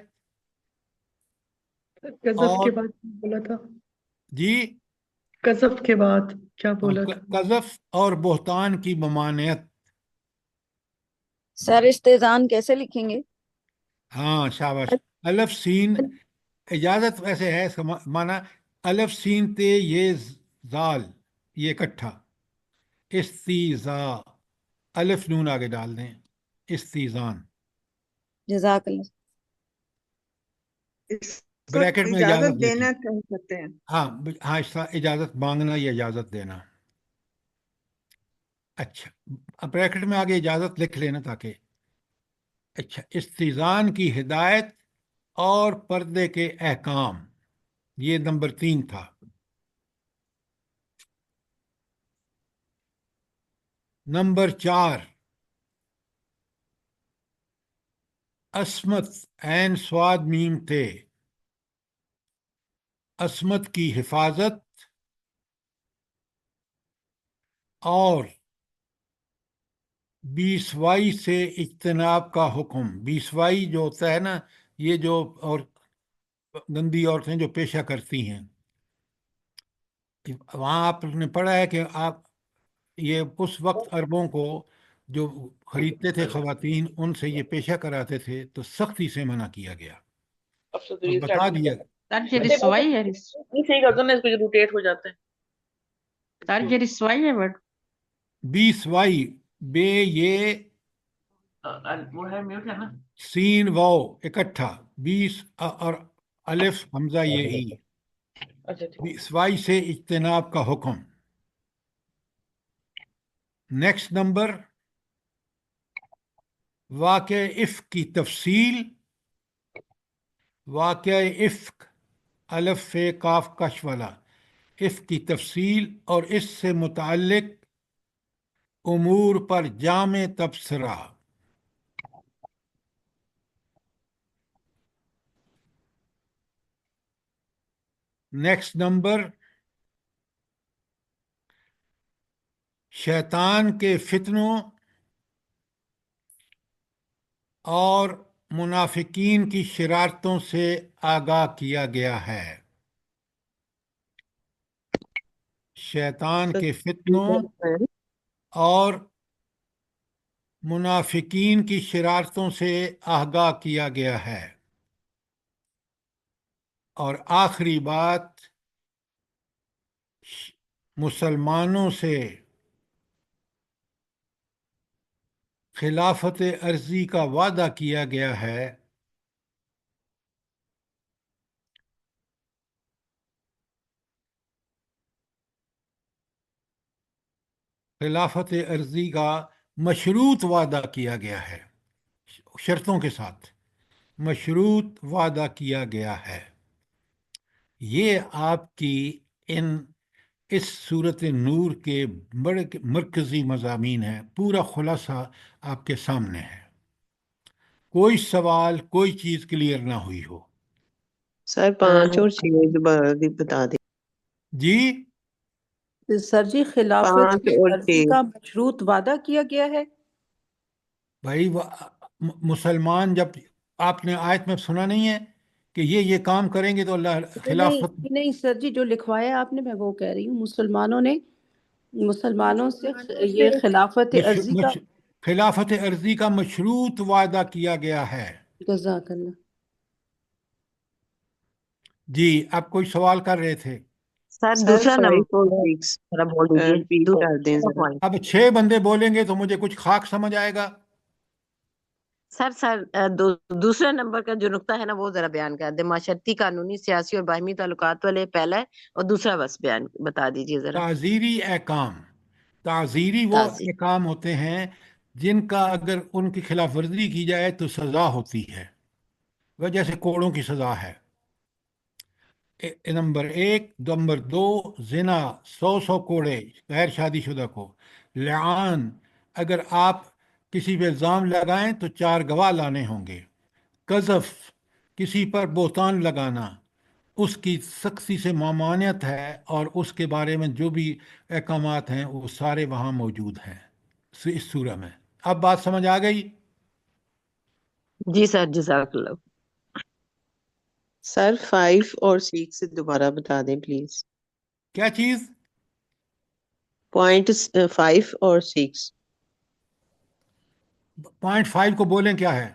قذف اور کے بعد کیا بولا تھا؟ جی قذف کے بعد کیا بولا تھا؟ قذف اور بہتان کی ممانعت. سر استیزان کیسے لکھیں گے؟ ہاں شاباش. الف سین اجازت ویسے ہے، اس کا معنی الف سین تے یہ زال یہ اکٹھا استیزا، الف نون آگے ڈال دیں، استیزان. جزاک اللہ. اس کو بریکٹ میں اجازت اجازت دینا لکھیں. کہہ سکتے ہیں. ہاں ہاں، اس کا اجازت مانگنا یا اجازت دینا. اچھا اب بریکٹ میں آگے اجازت لکھ لینا تاکہ. اچھا استیزان کی ہدایت اور پردے کے احکام، یہ نمبر 3 تھا. نمبر 4 عصمت عین سواد میم تے، عصمت کی حفاظت اور بیسوائی سے اجتناب کا حکم. بیسوائی جو ہوتا ہے نا، یہ جو اور گندی عورتیں جو پیشہ کرتی ہیں، وہاں آپ نے پڑھا ہے کہ آپ یہ اس وقت عربوں کو جو خریدتے تھے خواتین، ان سے یہ پیشہ کراتے تھے تو سختی سے منع کیا گیا اور بتا دیا. سر یہ رسوائی ہے، صحیح کر دو نا، اس کو روٹیٹ ہو جاتا ہے. سر یہ رسوائی ہے ورڈ، بیسوائی بے یہ وہ ہے میوٹ ہے نا. سین واو اکٹھا 20 اور الف حمزہ یہ ای، اچھا ٹھیک. بیسوائی سے اجتناب کا حکم. نیکسٹ نمبر واقع افک کی تفصیل. واقع افک الف فے کاف کش والا، افک کی تفصیل اور اس سے متعلق امور پر جامع تبصرہ. نیکسٹ نمبر شیطان کے فتنوں اور منافقین کی شرارتوں سے آگاہ کیا گیا ہے. شیطان کے فتنوں اور منافقین کی شرارتوں سے آگاہ کیا گیا ہے. اور آخری بات، مسلمانوں سے خلافت عرضی کا وعدہ کیا گیا ہے. خلافت عرضی کا مشروط وعدہ کیا گیا ہے، شرطوں کے ساتھ مشروط وعدہ کیا گیا ہے. یہ آپ کی اس صورت نور کے بڑے مرکزی مضامین ہیں. پورا خلاصہ آپ کے سامنے ہے. کوئی سوال، کوئی چیز کلیئر نہ ہوئی ہو. سر 5 اور 6 دوبارہ بھی بتا دیں. جی سر جی خلافت 5 اور عرضی 6. کا مشروط وعدہ کیا گیا ہے. بھائی مسلمان جب آپ نے آیت میں سنا نہیں ہے کہ یہ کام کریں گے تو اللہ خلافت. نہیں سر جی، جو لکھوایا آپ نے میں وہ کہہ رہی ہوں، مسلمانوں سے یہ خلافت عرضی کا. خلافت عرضی کا مشروط وعدہ کیا گیا ہے. جزاک اللہ. جی آپ کوئی سوال کر رہے تھے. سر سر دوسرا 5 نمبر اور 6 ذرا بول دیجیے. ریپیٹ کر دیں ذرا. اب 6 بندے بولیں گے تو مجھے کچھ خاک سمجھ آئے گا. سر دوسرا نمبر کا جو نقطہ ہے نا وہ ذرا بیان کر دیں. معاشرتی، قانونی، سیاسی اور باہمی تعلقات والے پہلا ہے اور دوسرا بس بیان بتا دیجیے ذرا. تعزیری احکام، تعزیری وہ تعزیر. احکام ہوتے ہیں جن کا اگر ان کی خلاف ورزی کی جائے تو سزا ہوتی ہے. وہ جیسے کوڑوں کی سزا ہے. نمبر 1. نمبر 2 زنا 100 کوڑے غیر شادی شدہ کو. لعان اگر آپ کسی پہ الزام لگائیں تو 4 گواہ لانے ہوں گے. قذف کسی پر بہتان لگانا. اس کی سختی سے ممانعت ہے، اور اس کے بارے میں جو بھی احکامات ہیں وہ سارے وہاں موجود ہیں اس سورہ میں۔ اب بات سمجھ آ گئی؟ جی سر، جزاک اللہ۔ سر 5 اور 6 سے دوبارہ بتا دیں پلیز، کیا چیز؟ پوائنٹ 5 اور 6۔ پوائنٹ 5 کو بولیں کیا ہے؟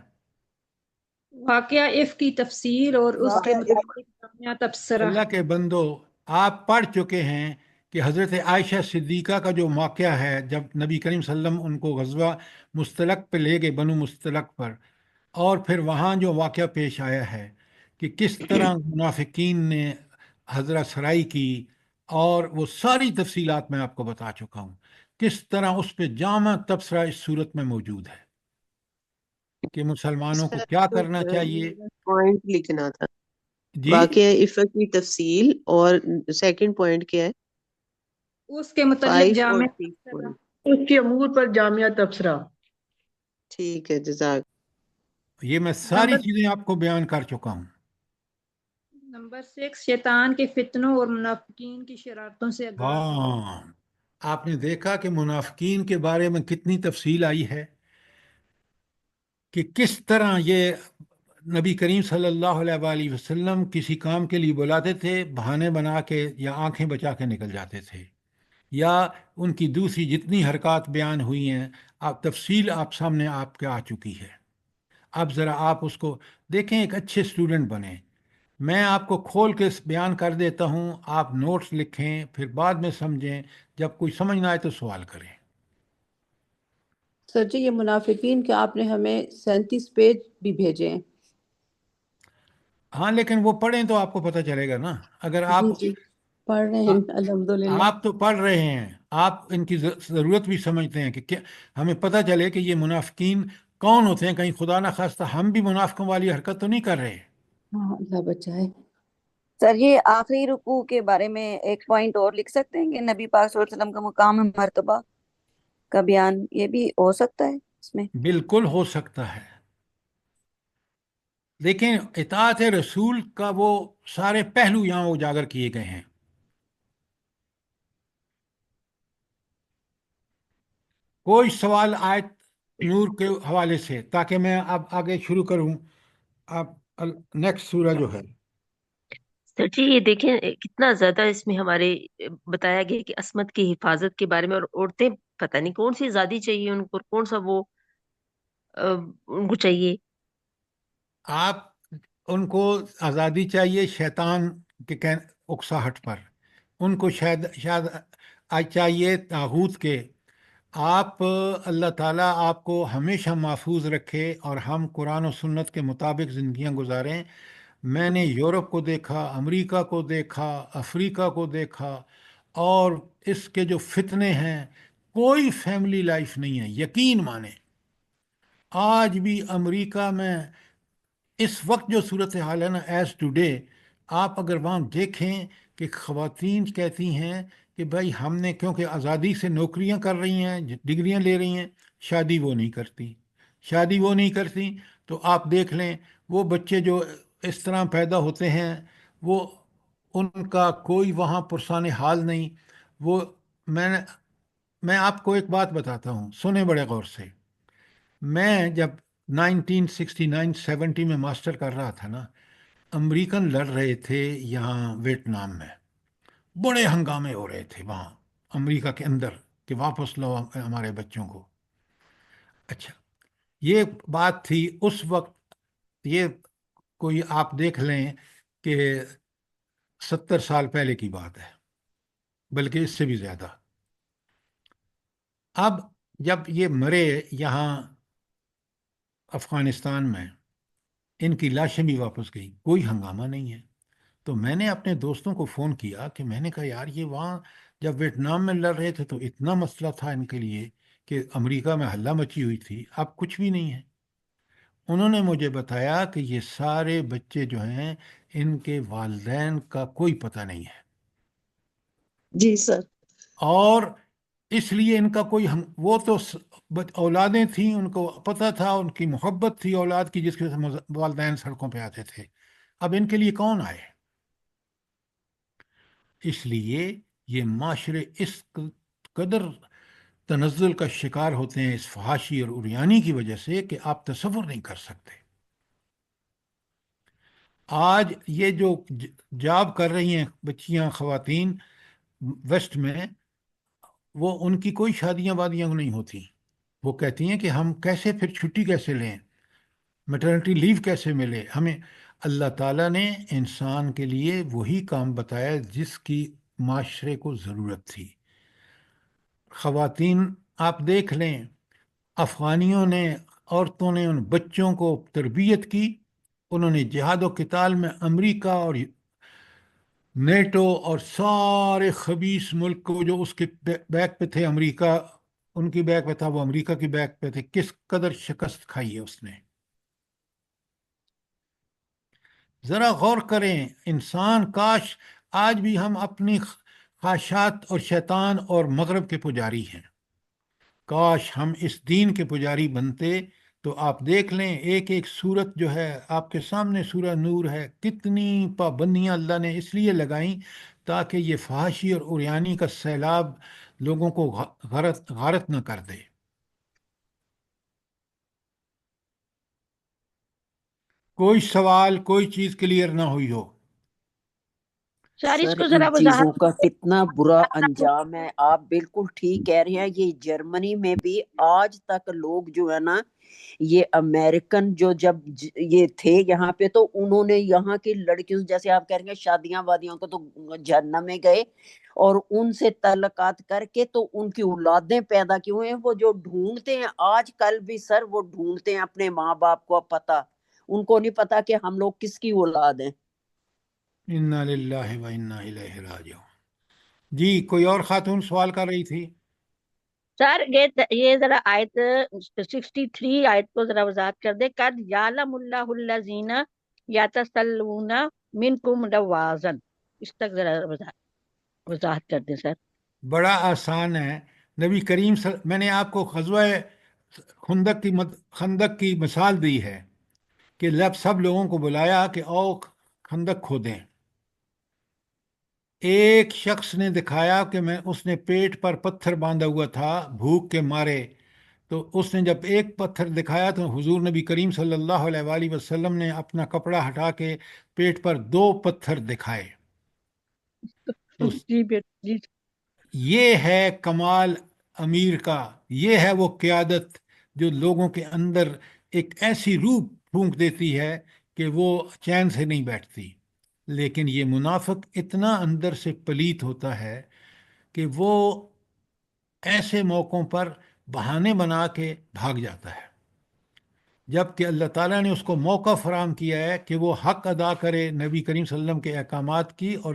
واقعہ اف کی تفصیل اور اس کے واقعہ متعلق جامعہ تبصرہ۔ اللہ کے بندو، آپ پڑھ چکے ہیں کہ حضرت عائشہ صدیقہ کا جو واقعہ ہے، جب نبی کریم صلی اللہ علیہ وسلم ان کو غزوہ مستلق پہ لے گئے، بنو مستلق پر، اور پھر وہاں جو واقعہ پیش آیا ہے کہ کس طرح منافقین نے حضرت سرائی کی، اور وہ ساری تفصیلات میں آپ کو بتا چکا ہوں، کس طرح اس پہ جامع تبصرہ اس صورت میں موجود ہے کہ مسلمانوں کو کیا کرنا چاہیے۔ پوائنٹ لکھنا تھا، جی، واقعہ عفت کی تفصیل، اور سیکنڈ پوائنٹ کیا ہے؟ اس کے متعلق 5 اور جامعہ 6 تبصرہ۔ پوائنٹ۔ اس کے امور پر جامعہ تبصرہ۔ ٹھیک ہے، جزاک۔ یہ میں ساری نمبر چیزیں آپ کو بیان کر چکا ہوں۔ نمبر 6، شیطان کے فتنوں اور منافقین کی شرارتوں سے آگاہ۔ ہاں، آپ نے دیکھا کہ منافقین کے بارے میں کتنی تفصیل آئی ہے کہ کس طرح یہ نبی کریم صلی اللہ علیہ وآلہ وسلم کسی کام کے لیے بلاتے تھے، بہانے بنا کے یا آنکھیں بچا کے نکل جاتے تھے، یا ان کی دوسری جتنی حرکات بیان ہوئی ہیں، آپ تفصیل آپ سامنے آپ کے آ چکی ہے۔ اب ذرا آپ اس کو دیکھیں، ایک اچھے اسٹوڈنٹ بنیں۔ میں آپ کو کھول کے بیان کر دیتا ہوں، آپ نوٹس لکھیں، پھر بعد میں سمجھیں، جب کوئی سمجھ نہ آئے تو سوال کریں۔ سر جی، یہ منافقین کے آپ نے ہمیں 37 پیج بھی بھیجے ہیں۔ ہاں، لیکن وہ پڑھیں تو آپ کو پتہ چلے گا نا۔ اگر آپ جی جی، پڑھ رہے ہیں الحمدللہ۔ آپ تو پڑھ رہے ہیں، آپ ان کی ضرورت بھی سمجھتے ہیں کہ ہمیں پتہ چلے کہ یہ منافقین کون ہوتے ہیں، کہیں خدا نہ خواستہ ہم بھی منافقوں والی حرکت تو نہیں کر رہے۔ ہاں، اللہ بچائے۔ سر یہ آخری رکوع کے بارے میں ایک پوائنٹ اور لکھ سکتے ہیں کہ نبی پاک صلی اللہ علیہ وسلم کا مقام مرتبہ کا بیان، یہ بھی ہو سکتا ہے اس میں؟ بالکل ہو سکتا ہے، لیکن اطاعت رسول کا وہ سارے پہلو یہاں اجاگر کیے گئے ہیں۔ کوئی سوال آیت نور کے حوالے سے، تاکہ میں اب آگے شروع کروں۔ اب نیکسٹ سورہ جو ہے، سر جی یہ دیکھیں کتنا زیادہ اس میں ہمارے بتایا گیا کہ عصمت کی حفاظت کے بارے میں، اور عورتیں پتہ نہیں کون سی آزادی چاہیے ان کو، اور کون سا وہ ان کو چاہیے۔ آپ ان کو آزادی چاہیے شیطان کے اکساہٹ پر، ان کو شاید چاہیے طاغوت کے۔ آپ اللہ تعالیٰ آپ کو ہمیشہ محفوظ رکھے اور ہم قرآن و سنت کے مطابق زندگیاں گزاریں۔ میں نے یورپ کو دیکھا، امریکہ کو دیکھا، افریقہ کو دیکھا، اور اس کے جو فتنے ہیں، کوئی فیملی لائف نہیں ہے، یقین مانیں۔ آج بھی امریکہ میں اس وقت جو صورتحال ہے نا، ایز ٹوڈے، آپ اگر وہاں دیکھیں کہ خواتین کہتی ہیں کہ بھائی ہم نے، کیونکہ آزادی سے نوکریاں کر رہی ہیں، ڈگریاں لے رہی ہیں، شادی وہ نہیں کرتی، شادی وہ نہیں کرتی۔ تو آپ دیکھ لیں وہ بچے جو اس طرح پیدا ہوتے ہیں، وہ ان کا کوئی وہاں پرسان حال نہیں۔ وہ میں میں آپ کو ایک بات بتاتا ہوں، سنیں بڑے غور سے۔ میں جب 1969-70 میں ماسٹر کر رہا تھا نا، امریکن لڑ رہے تھے یہاں ویتنام میں، بڑے ہنگامے ہو رہے تھے وہاں امریکہ کے اندر کہ واپس لو ہمارے بچوں کو۔ اچھا، یہ بات تھی اس وقت، یہ کوئی آپ دیکھ لیں کہ 70 سال پہلے کی بات ہے، بلکہ اس سے بھی زیادہ۔ اب جب یہ مرے یہاں افغانستان میں، ان کی لاشیں بھی واپس گئی، کوئی ہنگامہ نہیں ہے۔ تو میں نے اپنے دوستوں کو فون کیا کہ میں نے کہا یار، یہ وہاں جب ویتنام میں لڑ رہے تھے تو اتنا مسئلہ تھا ان کے لیے کہ امریکہ میں ہلہ مچی ہوئی تھی، اب کچھ بھی نہیں ہے۔ انہوں نے مجھے بتایا کہ یہ سارے بچے جو ہیں، ان کے والدین کا کوئی پتہ نہیں ہے، جی سر۔ اور اس لیے ان کا کوئی وہ تو اولادیں تھیں، ان کو پتہ تھا، ان کی محبت تھی اولاد کی، جس کے والدین سڑکوں پہ آتے تھے۔ اب ان کے لیے کون آئے؟ اس لیے یہ معاشرے اس قدر تنزل کا شکار ہوتے ہیں اس فحاشی اور عریانی کی وجہ سے کہ آپ تصور نہیں کر سکتے۔ آج یہ جو جاب کر رہی ہیں بچیاں خواتین ویسٹ میں، وہ ان کی کوئی شادیاں وادیاں نہیں ہوتی۔ وہ کہتی ہیں کہ ہم کیسے پھر چھٹی کیسے لیں، میٹرنٹی لیو کیسے ملے ہمیں۔ اللہ تعالیٰ نے انسان کے لیے وہی کام بتایا جس کی معاشرے کو ضرورت تھی۔ خواتین آپ دیکھ لیں، افغانیوں نے، عورتوں نے ان بچوں کو تربیت کی، انہوں نے جہاد و قتال میں امریکہ اور نیٹو اور سارے خبیث ملک کو جو اس کے بیک پہ تھے، امریکہ ان کی بیک پہ تھا، وہ امریکہ کی بیک پہ تھے، کس قدر شکست کھائی ہے اس نے۔ ذرا غور کریں، انسان کاش آج بھی ہم اپنی خواہشات اور شیطان اور مغرب کے پجاری ہیں، کاش ہم اس دین کے پجاری بنتے۔ تو آپ دیکھ لیں ایک ایک صورت جو ہے آپ کے سامنے، سورہ نور ہے، کتنی پابندیاں اللہ نے اس لیے لگائیں تاکہ یہ فحاشی اور عریانی کا سیلاب لوگوں کو غارت نہ کر دے۔ کوئی سوال، کوئی چیز کلیئر نہ ہوئی ہو؟ سر اس سر کو ان ذرا چیزوں وضاحت کا کتنا برا انجام ہے، آپ بالکل ٹھیک کہہ رہے ہیں۔ یہ جرمنی میں بھی آج تک لوگ جو ہے نا، یہ امریکن جو جب یہ تھے یہاں پہ، تو انہوں نے یہاں کی لڑکیوں، جیسے آپ کہہ رہے ہیں شادیاں وادیوں کو، تو جہنم میں گئے اور ان سے تعلقات کر کے تو ان کی اولادیں پیدا کی ہوئے ہیں۔ وہ جو ڈھونڈتے ہیں آج کل بھی سر، وہ ڈھونڈتے ہیں اپنے ماں باپ کو پتہ، ان کو نہیں پتا کہ ہم لوگ کس کی اولاد ہیں۔ انا للہ و انا الیہ راجعون۔ جی کوئی اور خاتون سوال کر رہی تھی؟ سر یہ ذرا آیت 63 آیت کو ذرا وضاحت کر دے۔ قد یعلم اللہ الذین یتسللون منکم لوازن، اس تک ذرا وضاحت کر دیں سر۔ بڑا آسان ہے۔ نبی کریم میں نے آپ کو غزوہ خندق کی مثال دی ہے کہ سب لوگوں کو بلایا کہ آؤ خندق کھودیں۔ ایک شخص نے دکھایا کہ اس نے پیٹ پر پتھر باندھا ہوا تھا بھوک کے مارے، تو اس نے جب ایک پتھر دکھایا تو حضور نبی کریم صلی اللہ علیہ وآلہ وسلم نے اپنا کپڑا ہٹا کے پیٹ پر 2 پتھر دکھائے۔ تو جی جی یہ ہے کمال امیر کا، یہ ہے وہ قیادت جو لوگوں کے اندر ایک ایسی روح پھونک دیتی ہے کہ وہ چین سے نہیں بیٹھتی۔ لیکن یہ منافق اتنا اندر سے پلیت ہوتا ہے کہ وہ ایسے موقعوں پر بہانے بنا کے بھاگ جاتا ہے، جبکہ اللہ تعالیٰ نے اس کو موقع فراہم کیا ہے کہ وہ حق ادا کرے نبی کریم صلی اللہ علیہ وسلم کے احکامات کی اور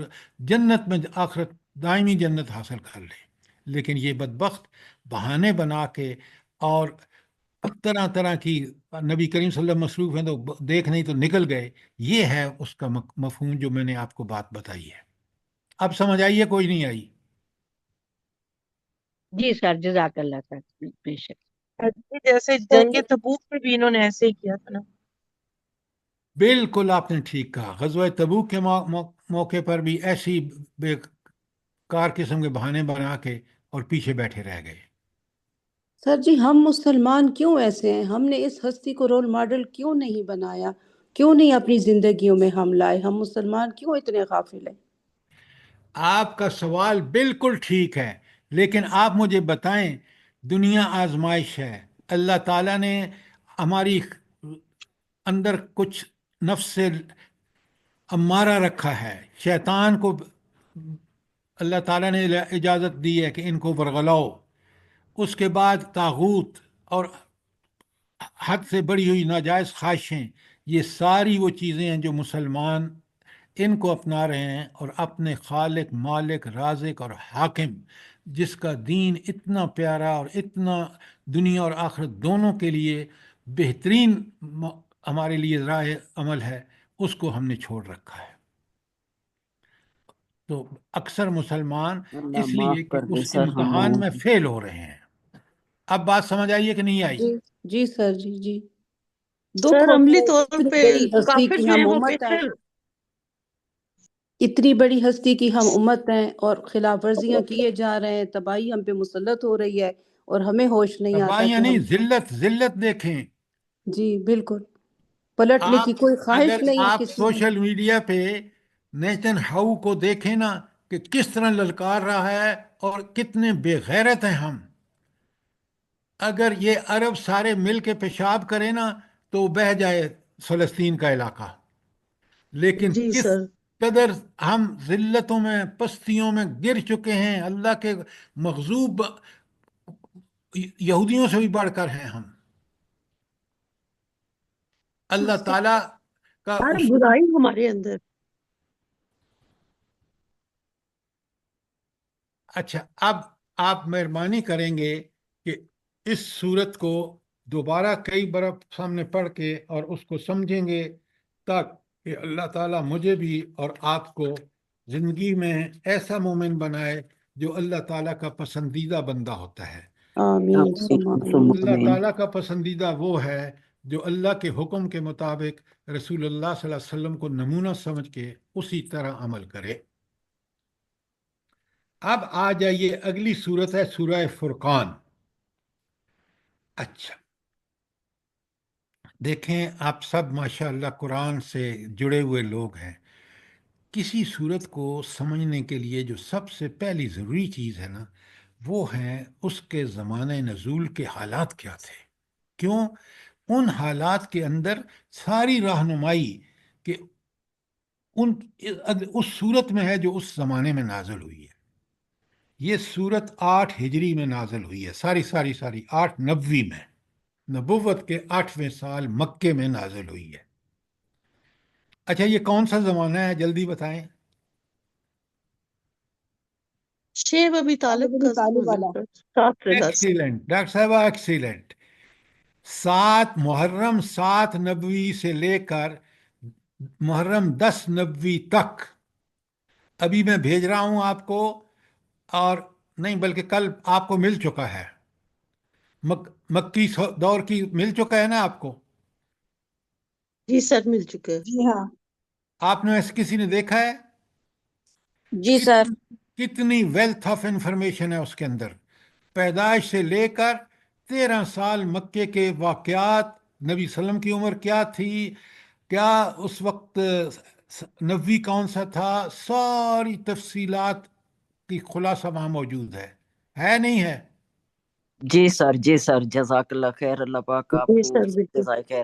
جنت میں آخرت دائمی جنت حاصل کر لے۔ لیکن یہ بدبخت بہانے بنا کے اور طرح طرح کی، نبی کریم صلی اللہ علیہ وسلم مصروف ہیں تو دیکھ نہیں تو نکل گئے، یہ ہے اس کا مفہوم جو میں نے آپ کو بات بتائی ہے۔ اب سمجھ آئیے کوئی نہیں آئی؟ جی سر، جزاک اللہ سر، بے شک۔ جیسے جنگ تبوک میں بھی انہوں نے ایسے ہی کیا تھا نا۔ بالکل آپ نے ٹھیک کہا، غزوہ تبوک کے موقع پر بھی ایسی بے کار قسم کے بہانے بنا کے اور پیچھے بیٹھے رہ گئے۔ سر جی ہم مسلمان کیوں ایسے ہیں؟ ہم نے اس ہستی کو رول ماڈل کیوں نہیں بنایا؟ کیوں نہیں اپنی زندگیوں میں ہم لائے؟ ہم مسلمان کیوں اتنے غافل ہیں؟ آپ کا سوال بالکل ٹھیک ہے، لیکن آپ مجھے بتائیں، دنیا آزمائش ہے، اللہ تعالیٰ نے ہماری اندر کچھ نفس سے امارہ رکھا ہے، شیطان کو اللہ تعالیٰ نے اجازت دی ہے کہ ان کو ورغلاؤ، اس کے بعد طاغوت اور حد سے بڑی ہوئی ناجائز خواہشیں، یہ ساری وہ چیزیں ہیں جو مسلمان ان کو اپنا رہے ہیں، اور اپنے خالق، مالک، رازق اور حاکم، جس کا دین اتنا پیارا اور اتنا دنیا اور آخرت دونوں کے لیے بہترین ہمارے لیے راہ عمل ہے، اس کو ہم نے چھوڑ رکھا ہے۔ تو اکثر مسلمان اللہ اس معاف لیے کہ کر دے اس سر ہم امتحان لوگوں میں کو۔ فیل ہو رہے ہیں۔ اب بات سمجھ آئیے کہ نہیں آئی؟ جی جی سر، جی جی دکھ سر ہوتا عملی ہے طور اتنی پہ بڑی ہستی کافر کی جو ہے ہم وہ امت ہیں۔ بہتر اتنی بڑی ہستی کی ہم امت ہیں اور خلاف ورزیاں کیے جا رہے ہیں، تباہی ہم پہ مسلط ہو رہی ہے اور ہمیں ہوش نہیں آتا تباہیاں کہ نہیں، ہم ذلت دیکھیں. جی بالکل پلٹنے کی کوئی خواہش اگر نہیں ہے آپ کسی کی۔ سوشل میڈیا پہ نیتن ہاؤ کو دیکھیں نا کہ کس طرح للکار رہا ہے اور کتنے بے غیرت ہیں ہم. اگر یہ عرب سارے مل کے پیشاب کریں نا تو بہہ جائے فلسطین کا علاقہ. لیکن جی کس سر. قدر ہم ذلتوں میں پستیوں میں گر چکے ہیں، اللہ کے مغضوب یہودیوں سے بھی بڑھ کر ہیں ہم. اللہ تعالیٰ کا ہر اصول. برائی ہمارے اندر. اچھا، اب آپ مہربانی کریں گے کہ اس صورت کو دوبارہ کئی بار سامنے پڑھ کے اور اس کو سمجھیں گے تاکہ اللہ تعالیٰ مجھے بھی اور آپ کو زندگی میں ایسا مومن بنائے جو اللہ تعالیٰ کا پسندیدہ بندہ ہوتا ہے. آمین ثم آمین۔ اللہ تعالیٰ کا پسندیدہ وہ ہے جو اللہ کے حکم کے مطابق رسول اللہ صلی اللہ علیہ وسلم کو نمونہ سمجھ کے اسی طرح عمل کرے. اب آ جائیے، اگلی صورت ہے سورہ فرقان. اچھا دیکھیں، آپ سب ماشاءاللہ قرآن سے جڑے ہوئے لوگ ہیں. کسی صورت کو سمجھنے کے لیے جو سب سے پہلی ضروری چیز ہے نا، وہ ہیں اس کے زمانہ نزول کے حالات کیا تھے. کیوں؟ ان حالات کے اندر ساری رہنمائی کہ اس صورت میں ہے جو اس زمانے میں نازل ہوئی ہے. یہ صورت 8 ہجری میں نازل ہوئی ہے، ساری 8 نبوی میں، نبوت کے 8ویں سال مکے میں نازل ہوئی ہے. اچھا یہ کون سا زمانہ ہے جلدی بتائیں؟ شیب ابھی طالب کا زمانہ ہے، 7 سے 10. ایکسیلنٹ ڈاکٹر صاحبہ، ایکسیلنٹ. 7 محرم 7 نبوی سے لے کر محرم 10 نبوی تک. ابھی میں بھیج رہا ہوں آپ کو، اور نہیں بلکہ کل آپ کو مل چکا ہے. مکی دور کی مل چکا ہے نا آپ کو؟ جی سر مل چکے ہیں. جی ہاں آپ نے ایسے کسی نے دیکھا ہے؟ جی سر۔ کتنی ویلتھ آف انفارمیشن ہے اس کے اندر. پیدائش سے لے کر 13 سال مکے کے واقعات، نبی صلی اللہ علیہ وسلم کی عمر کیا تھی، کیا اس وقت نبوی کون سا تھا، ساری تفصیلات کی خلاصہ وہاں موجود ہے نہیں ہے؟ جی سر جزاک اللہ خیر، اللہ پاک آپ جی کو سر بالکل. جزائے خیر.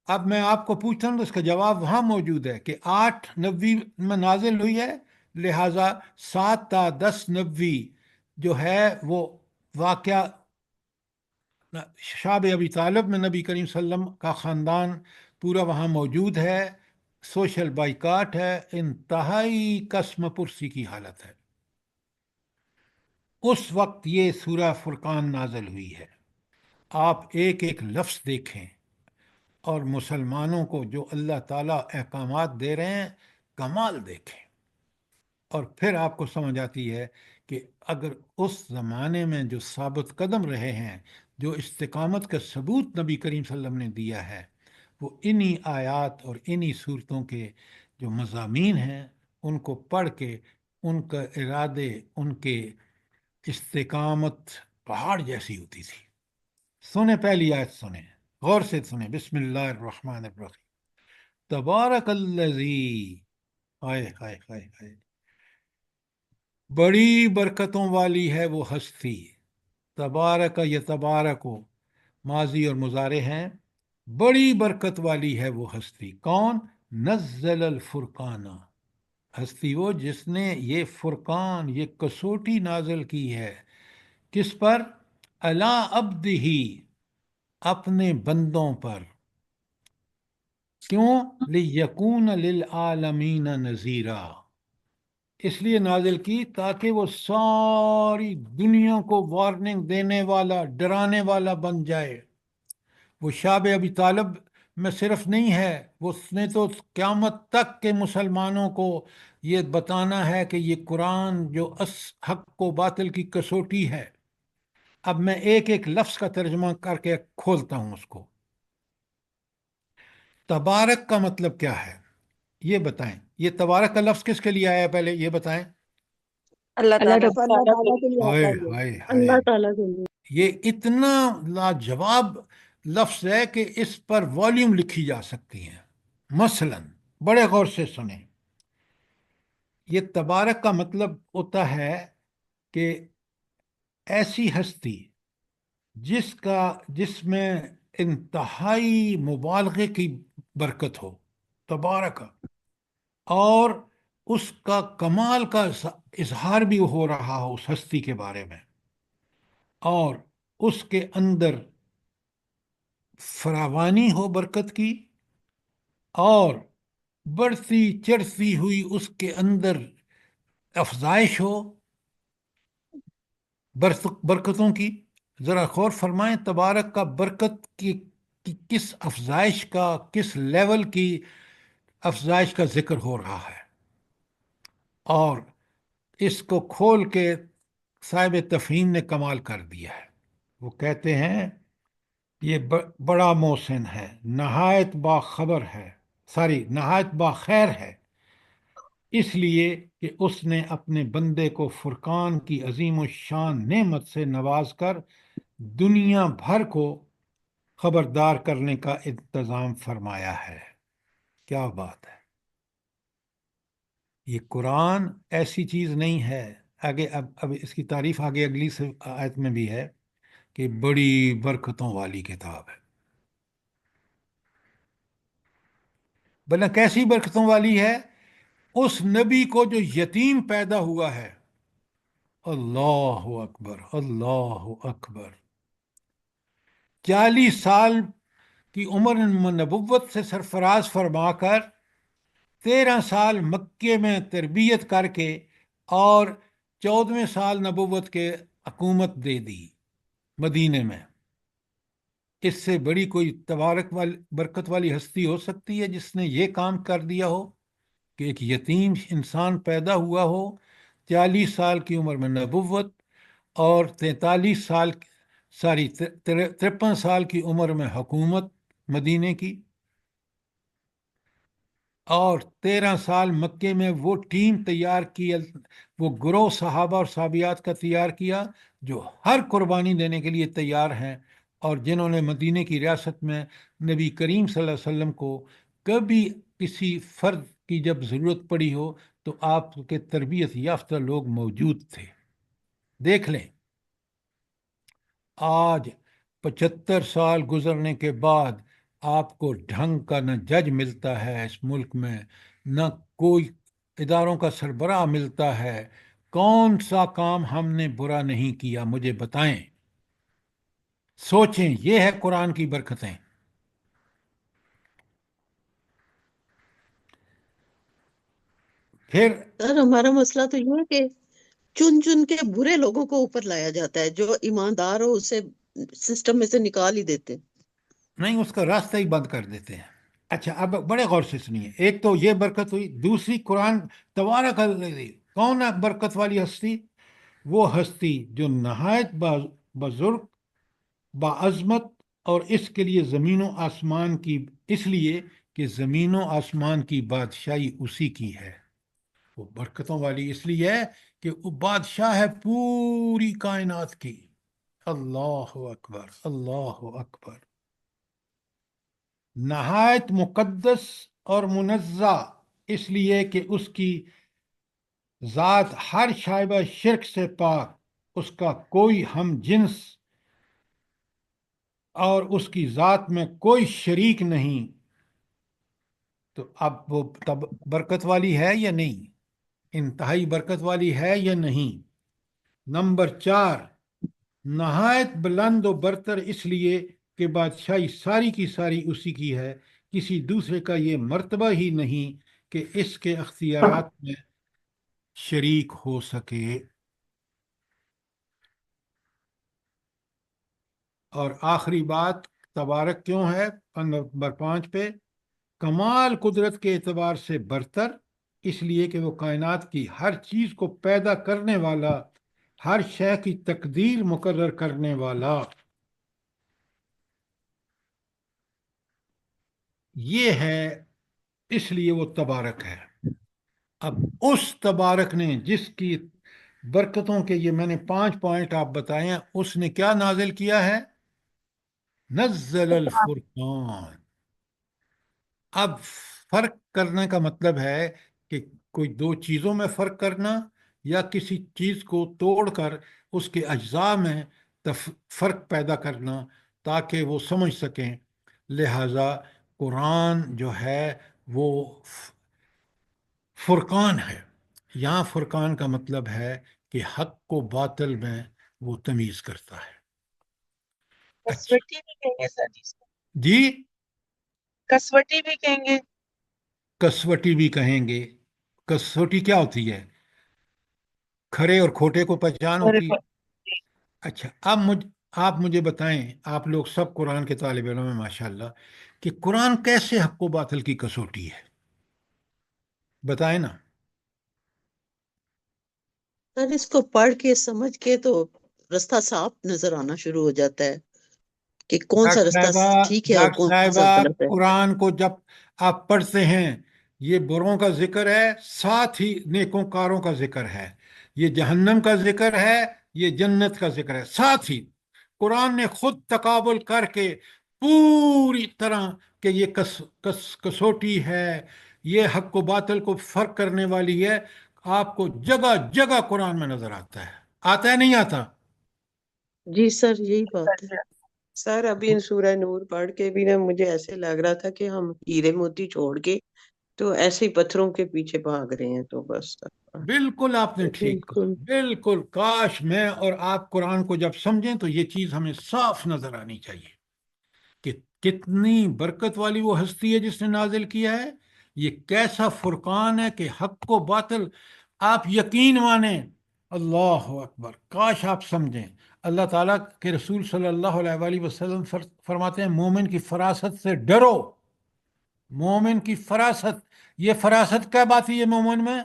اب میں آپ کو پوچھتا ہوں تو اس کا جواب وہاں موجود ہے کہ 8 نبوی میں نازل ہوئی ہے، لہٰذا 7 تا 10 نبوی جو ہے وہ واقعہ شاب ابی طالب میں نبی کریم صلی اللہ علیہ وسلم کا خاندان پورا وہاں موجود ہے. سوشل بائیکاٹ ہے، انتہائی قسم پرسی کی حالت ہے. اس وقت یہ سورہ فرقان نازل ہوئی ہے. آپ ایک ایک لفظ دیکھیں اور مسلمانوں کو جو اللہ تعالیٰ احکامات دے رہے ہیں کمال دیکھیں، اور پھر آپ کو سمجھ آتی ہے کہ اگر اس زمانے میں جو ثابت قدم رہے ہیں، جو استقامت کا ثبوت نبی کریم صلی اللہ علیہ وسلم نے دیا ہے، وہ انہی آیات اور انہی صورتوں کے جو مضامین ہیں ان کو پڑھ کے ان کا ارادے، ان کے استقامت پہاڑ جیسی ہوتی تھی. سنیں پہلی آیت، سنیں غور سے، سنیں. بسم اللہ الرحمن الرحیم. تبارک الذی، ہائے ہائے ہائے ہائے، بڑی برکتوں والی ہے وہ ہستی. تبارک یتبارک ماضی اور مضارع ہیں. بڑی برکت والی ہے وہ ہستی. کون؟ نزل الفرقان، ہستی وہ جس نے یہ فرقان، یہ کسوٹی نازل کی ہے. کس پر؟ علی عبدہ، اپنے بندوں پر. کیوں؟ لیکون للعالمین نذیرا، اس لیے نازل کی تاکہ وہ ساری دنیا کو وارننگ دینے والا، ڈرانے والا بن جائے. وہ شاب ابی طالب میں صرف نہیں ہے، وہ اس نے تو قیامت تک کے مسلمانوں کو یہ بتانا ہے کہ یہ قرآن جو حق کو باطل کی کسوٹی ہے. اب میں ایک ایک لفظ کا ترجمہ کر کے کھولتا ہوں اس کو. تبارک کا مطلب کیا ہے یہ بتائیں. یہ تبارک کا لفظ کس کے لیے آیا ہے پہلے یہ بتائیں؟ اللہ اللہ تعالیٰ رب سے۔ اللہ تعالیٰ کے تعالیٰ کے لیے ہائے آتا ہے یہ۔ ہائے ہائے، اللہ تعالیٰ کے لیے یہ اتنا لاجواب لفظ ہے کہ اس پر والیوم لکھی جا سکتی ہیں۔ مثلا بڑے غور سے سنیں، یہ تبارک کا مطلب ہوتا ہے کہ ایسی ہستی جس میں انتہائی مبالغے کی برکت ہو، تبارک، اور اس کا کمال کا اظہار بھی ہو رہا ہو اس ہستی کے بارے میں، اور اس کے اندر فراوانی ہو برکت کی، اور بڑھتی چڑھتی ہوئی اس کے اندر افزائش ہو برکتوں کی۔ ذرا غور فرمائیں تبارک کا برکت کی کس افزائش کا، کس لیول کی افزائش کا ذکر ہو رہا ہے، اور اس کو کھول کے صاحب تفہیم نے کمال کر دیا ہے۔ وہ کہتے ہیں یہ بڑا محسن ہے، نہایت باخبر ہے، نہایت باخیر ہے، اس لیے کہ اس نے اپنے بندے کو فرقان کی عظیم الشان نعمت سے نواز کر دنیا بھر کو خبردار کرنے کا انتظام فرمایا ہے۔ کیا بات ہے! یہ قرآن ایسی چیز نہیں ہے۔ آگے اب اس کی تعریف آگے اگلی آیت میں بھی ہے کہ بڑی برکتوں والی کتاب ہے۔ بلکہ کیسی برکتوں والی ہے؟ اس نبی کو جو یتیم پیدا ہوا ہے، اللہ اکبر، اللہ اکبر، 40 سال کی عمر نبوت سے سرفراز فرما کر 13 سال مکے میں تربیت کر کے اور 14ویں سال نبوت کے حکومت دے دی مدینے میں۔ اس سے بڑی کوئی تبارک والی برکت والی ہستی ہو سکتی ہے جس نے یہ کام کر دیا ہو کہ ایک یتیم انسان پیدا ہوا ہو، 40 سال کی عمر میں نبوت، اور 53 سال کی عمر میں حکومت مدینے کی، اور 13 سال مکے میں وہ ٹیم تیار کی، وہ گروہ صحابہ اور صحابیات کا تیار کیا جو ہر قربانی دینے کے لیے تیار ہیں، اور جنہوں نے مدینے کی ریاست میں نبی کریم صلی اللہ علیہ وسلم کو کبھی کسی فرد کی جب ضرورت پڑی ہو تو آپ کے تربیت یافتہ لوگ موجود تھے۔ دیکھ لیں، آج 75 سال گزرنے کے بعد آپ کو ڈھنگ کا نہ جج ملتا ہے اس ملک میں، نہ کوئی اداروں کا سربراہ ملتا ہے۔ کون سا کام ہم نے برا نہیں کیا؟ مجھے بتائیں، سوچیں، یہ ہے قرآن کی برکتیں۔ پھر سر ہمارا مسئلہ تو یہ ہے کہ چن چن کے برے لوگوں کو اوپر لایا جاتا ہے، جو ایماندار ہو اسے سسٹم میں سے نکال ہی دیتے ہیں۔ نہیں، اس کا راستہ ہی بند کر دیتے ہیں۔ اچھا، اب بڑے غور سے سنیے، ایک تو یہ برکت ہوئی، دوسری قرآن تبارک الذی، کون ہے برکت والی ہستی؟ وہ ہستی جو نہایت بزرگ، باعظمت، اور اس کے لیے زمین و آسمان کی، اس لیے کہ زمین و آسمان کی بادشاہی اسی کی ہے۔ وہ برکتوں والی اس لیے ہے کہ وہ بادشاہ ہے پوری کائنات کی۔ اللہ اکبر، اللہ اکبر۔ نہایت مقدس اور منزہ اس لیے کہ اس کی ذات ہر شائبہ شرک سے پاک، اس کا کوئی ہم جنس اور اس کی ذات میں کوئی شریک نہیں۔ تو اب وہ برکت والی ہے یا نہیں؟ انتہائی برکت والی ہے یا نہیں؟ نمبر 4، نہایت بلند و برتر اس لیے کہ بادشاہی ساری کی ساری اسی کی ہے، کسی دوسرے کا یہ مرتبہ ہی نہیں کہ اس کے اختیارات میں شریک ہو سکے۔ اور آخری بات، تبارک کیوں ہے نمبر 5 پہ؟ کمال قدرت کے اعتبار سے برتر اس لیے کہ وہ کائنات کی ہر چیز کو پیدا کرنے والا، ہر شے کی تقدیر مقرر کرنے والا، یہ ہے، اس لیے وہ تبارک ہے۔ اب اس تبارک نے جس کی برکتوں کے یہ میں نے 5 پوائنٹ آپ بتائے ہیں، اس نے کیا نازل کیا ہے؟ نزل الفرقان۔ اب فرق کرنے کا مطلب ہے کہ کوئی دو چیزوں میں فرق کرنا یا کسی چیز کو توڑ کر اس کے اجزاء میں فرق پیدا کرنا تاکہ وہ سمجھ سکیں۔ لہذا قرآن جو ہے وہ فرقان ہے۔ یہاں فرقان کا مطلب ہے کہ حق کو باطل میں وہ تمیز کرتا ہے۔ اچھا کسوٹی بھی کہیں گے سر جی اس کو؟ جی، کسوٹی بھی کہیں گے؟ کسوٹی بھی کہیں گے۔ کسوٹی کیا ہوتی ہے؟ کھرے اور کھوٹے کو پہچان ہوتی ہے۔ اچھا، آپ مجھے بتائیں، آپ لوگ سب قرآن کے طالب علم ہیں ماشاءاللہ، کہ قرآن کیسے حق و باطل کی کسوٹی ہے؟ بتائیں نا۔ سر اس کو پڑھ کے سمجھ کے تو رستہ صاف نظر آنا شروع ہو جاتا ہے کہ کون سا رستہ ٹھیک ہے اور ڈاکٹر کون سا صاحبہ، غلط ہے۔ قرآن کو جب آپ پڑھتے ہیں یہ بروں کا ذکر ہے، ساتھ ہی نیکوں کاروں کا ذکر ہے، یہ جہنم کا ذکر ہے، یہ جنت کا ذکر ہے، ساتھ ہی قرآن نے خود تقابل کر کے پوری طرح کہ یہ کسوٹی ہے، یہ حق و باطل کو فرق کرنے والی ہے، آپ کو جگہ جگہ قرآن میں نظر آتا ہے نہیں آتا؟ جی سر یہی بات ہے۔ سر ابھی سورہ نور پڑھ کے بھی نا مجھے ایسے لگ رہا تھا کہ ہم ہیرے موتی چھوڑ کے تو ایسے ہی پتھروں کے پیچھے بھاگ رہے ہیں، تو بس بالکل آپ نے ٹھیک کہا، بالکل بالکل۔ کاش میں اور آپ قرآن کو جب سمجھیں تو یہ چیز ہمیں صاف نظر آنی چاہیے کہ کتنی برکت والی وہ ہستی ہے جس نے نازل کیا ہے، یہ کیسا فرقان ہے کہ حق و باطل آپ یقین مانیں۔ اللہ اکبر، کاش آپ سمجھیں۔ اللہ تعالیٰ کے رسول صلی اللہ علیہ وآلہ وسلم فرماتے ہیں مومن کی فراست سے ڈرو، مومن کی فراست۔ یہ فراست کیا بات ہے یہ مومن میں؟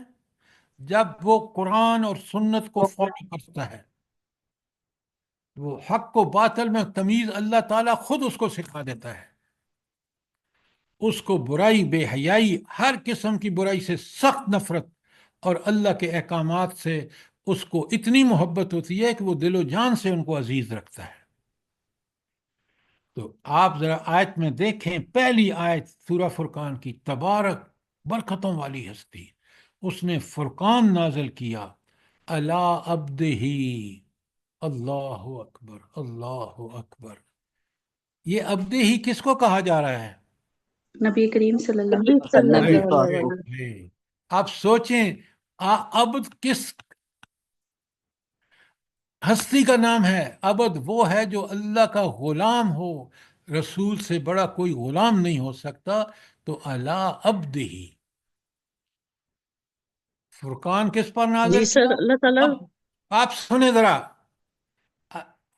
جب وہ قرآن اور سنت کو فالو کرتا ہے، وہ حق و باطل میں تمیز اللہ تعالیٰ خود اس کو سکھا دیتا ہے۔ اس کو برائی، بے حیائی، ہر قسم کی برائی سے سخت نفرت اور اللہ کے احکامات سے اس کو اتنی محبت ہوتی ہے کہ وہ دل و جان سے ان کو عزیز رکھتا ہے۔ تو آپ ذرا آیت میں دیکھیں، پہلی آیت سورہ فرقان کی، تبارک برکتوں والی ہستی، اس نے فرقان نازل کیا، الا عبدہ، اللہ اکبر، اللہ اکبر۔ یہ عبدہ ہی کس کو کہا جا رہا ہے؟ نبی کریم صلی اللہ جی علیہ صلی نبی اللہ پاک علیہ کو۔ وسلم۔ آپ سوچیں، عبد کس ہستی کا نام ہے؟ عبد وہ ہے جو اللہ کا غلام ہو، رسول سے بڑا کوئی غلام نہیں ہو سکتا، تو الا عبد ہی۔ فرقان کس پر نازل جی سر کیا؟ اللہ تعالیٰ اب آپ سنیں ذرا،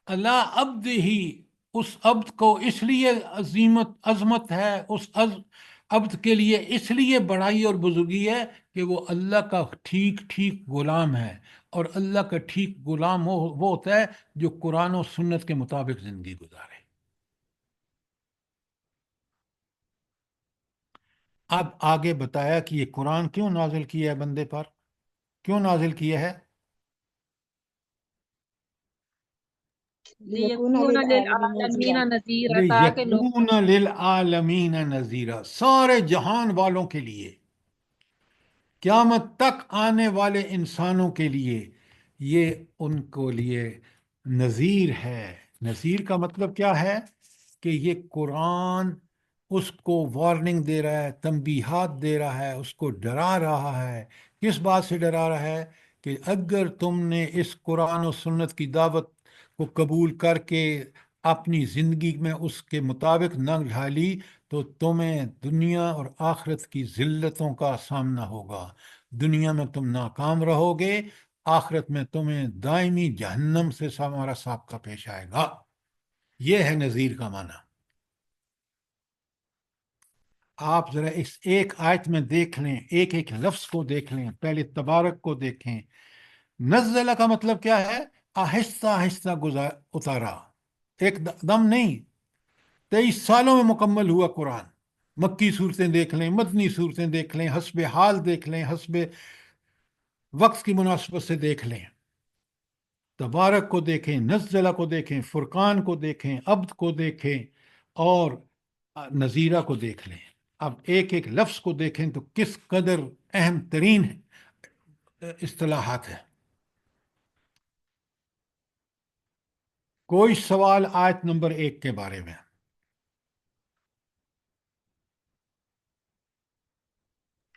اللہ عبد ہی، اس عبد کو اس لیے عظمت ہے، اس عبد کے لیے اس لیے بڑائی اور بزرگی ہے کہ وہ اللہ کا ٹھیک ٹھیک غلام ہے، اور اللہ کا ٹھیک غلام وہ ہوتا ہے جو قرآن و سنت کے مطابق زندگی گزارے۔ اب آگے بتایا کہ یہ قرآن کیوں نازل کیا ہے بندے پر، کیوں نازل کیا ہے؟ لیکون للعالمین نذیرا، تاکہ لوگ لیکون للعالمین نذیرا، سارے جہان والوں کے لیے، قیامت تک آنے والے انسانوں کے لیے یہ ان کو لیے نذیر ہے۔ نذیر کا مطلب کیا ہے؟ کہ یہ قرآن اس کو وارننگ دے رہا ہے، تنبیہات دے رہا ہے، اس کو ڈرا رہا ہے۔ کس بات سے ڈرا رہا ہے؟ کہ اگر تم نے اس قرآن و سنت کی دعوت کو قبول کر کے اپنی زندگی میں اس کے مطابق نہ ڈھالی تو تمہیں دنیا اور آخرت کی ذلتوں کا سامنا ہوگا۔ دنیا میں تم ناکام رہو گے، آخرت میں تمہیں دائمی جہنم سے ہمارا سابقہ پیش آئے گا۔ یہ ہے نذیر کا معنی۔ آپ ذرا اس ایک آیت میں دیکھ لیں، ایک ایک لفظ کو دیکھ لیں، پہلے تبارک کو دیکھیں۔ نزلہ کا مطلب کیا ہے؟ آہستہ آہستہ اتارا، ایک دم نہیں۔ 23 سالوں میں مکمل ہوا قرآن، مکی صورتیں دیکھ لیں، مدنی صورتیں دیکھ لیں، حسب حال دیکھ لیں، حسب وقت کی مناسبت سے دیکھ لیں، تبارک کو دیکھیں، نزلہ کو دیکھیں، فرقان کو دیکھیں، عبد کو دیکھیں، اور نذیرہ کو دیکھ لیں۔ اب ایک ایک لفظ کو دیکھیں تو کس قدر اہم ترین اصطلاحات ہیں۔ کوئی سوال آیت نمبر 1 کے بارے میں؟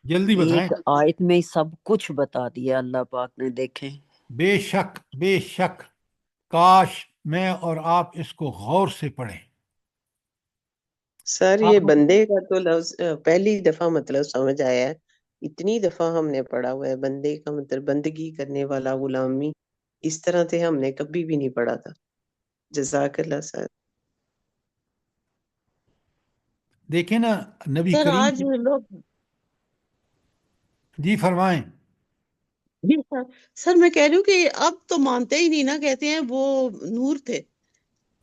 جلدی بتائیں۔ ایک آیت میں سب کچھ بتا دیا اللہ پاک نے، دیکھیں۔ بے شک، بے شک، کاش میں اور آپ اس کو غور سے پڑھیں۔ سر آپ یہ بندے کا تو لفظ پہلی دفعہ مطلب سمجھ آیا ہے، اتنی دفعہ ہم نے پڑھا ہوا ہے بندے کا مطلب بندگی کرنے والا، غلامی، اس طرح سے ہم نے کبھی بھی نہیں پڑھا تھا۔ جزاک اللہ سر۔ دیکھیں نا نبی سر کریم آج لوگ جی فرمائیں۔ جی سر میں کہہ رہی ہوں کہ اب تو مانتے ہی نہیں نا، کہتے ہیں وہ نور تھے۔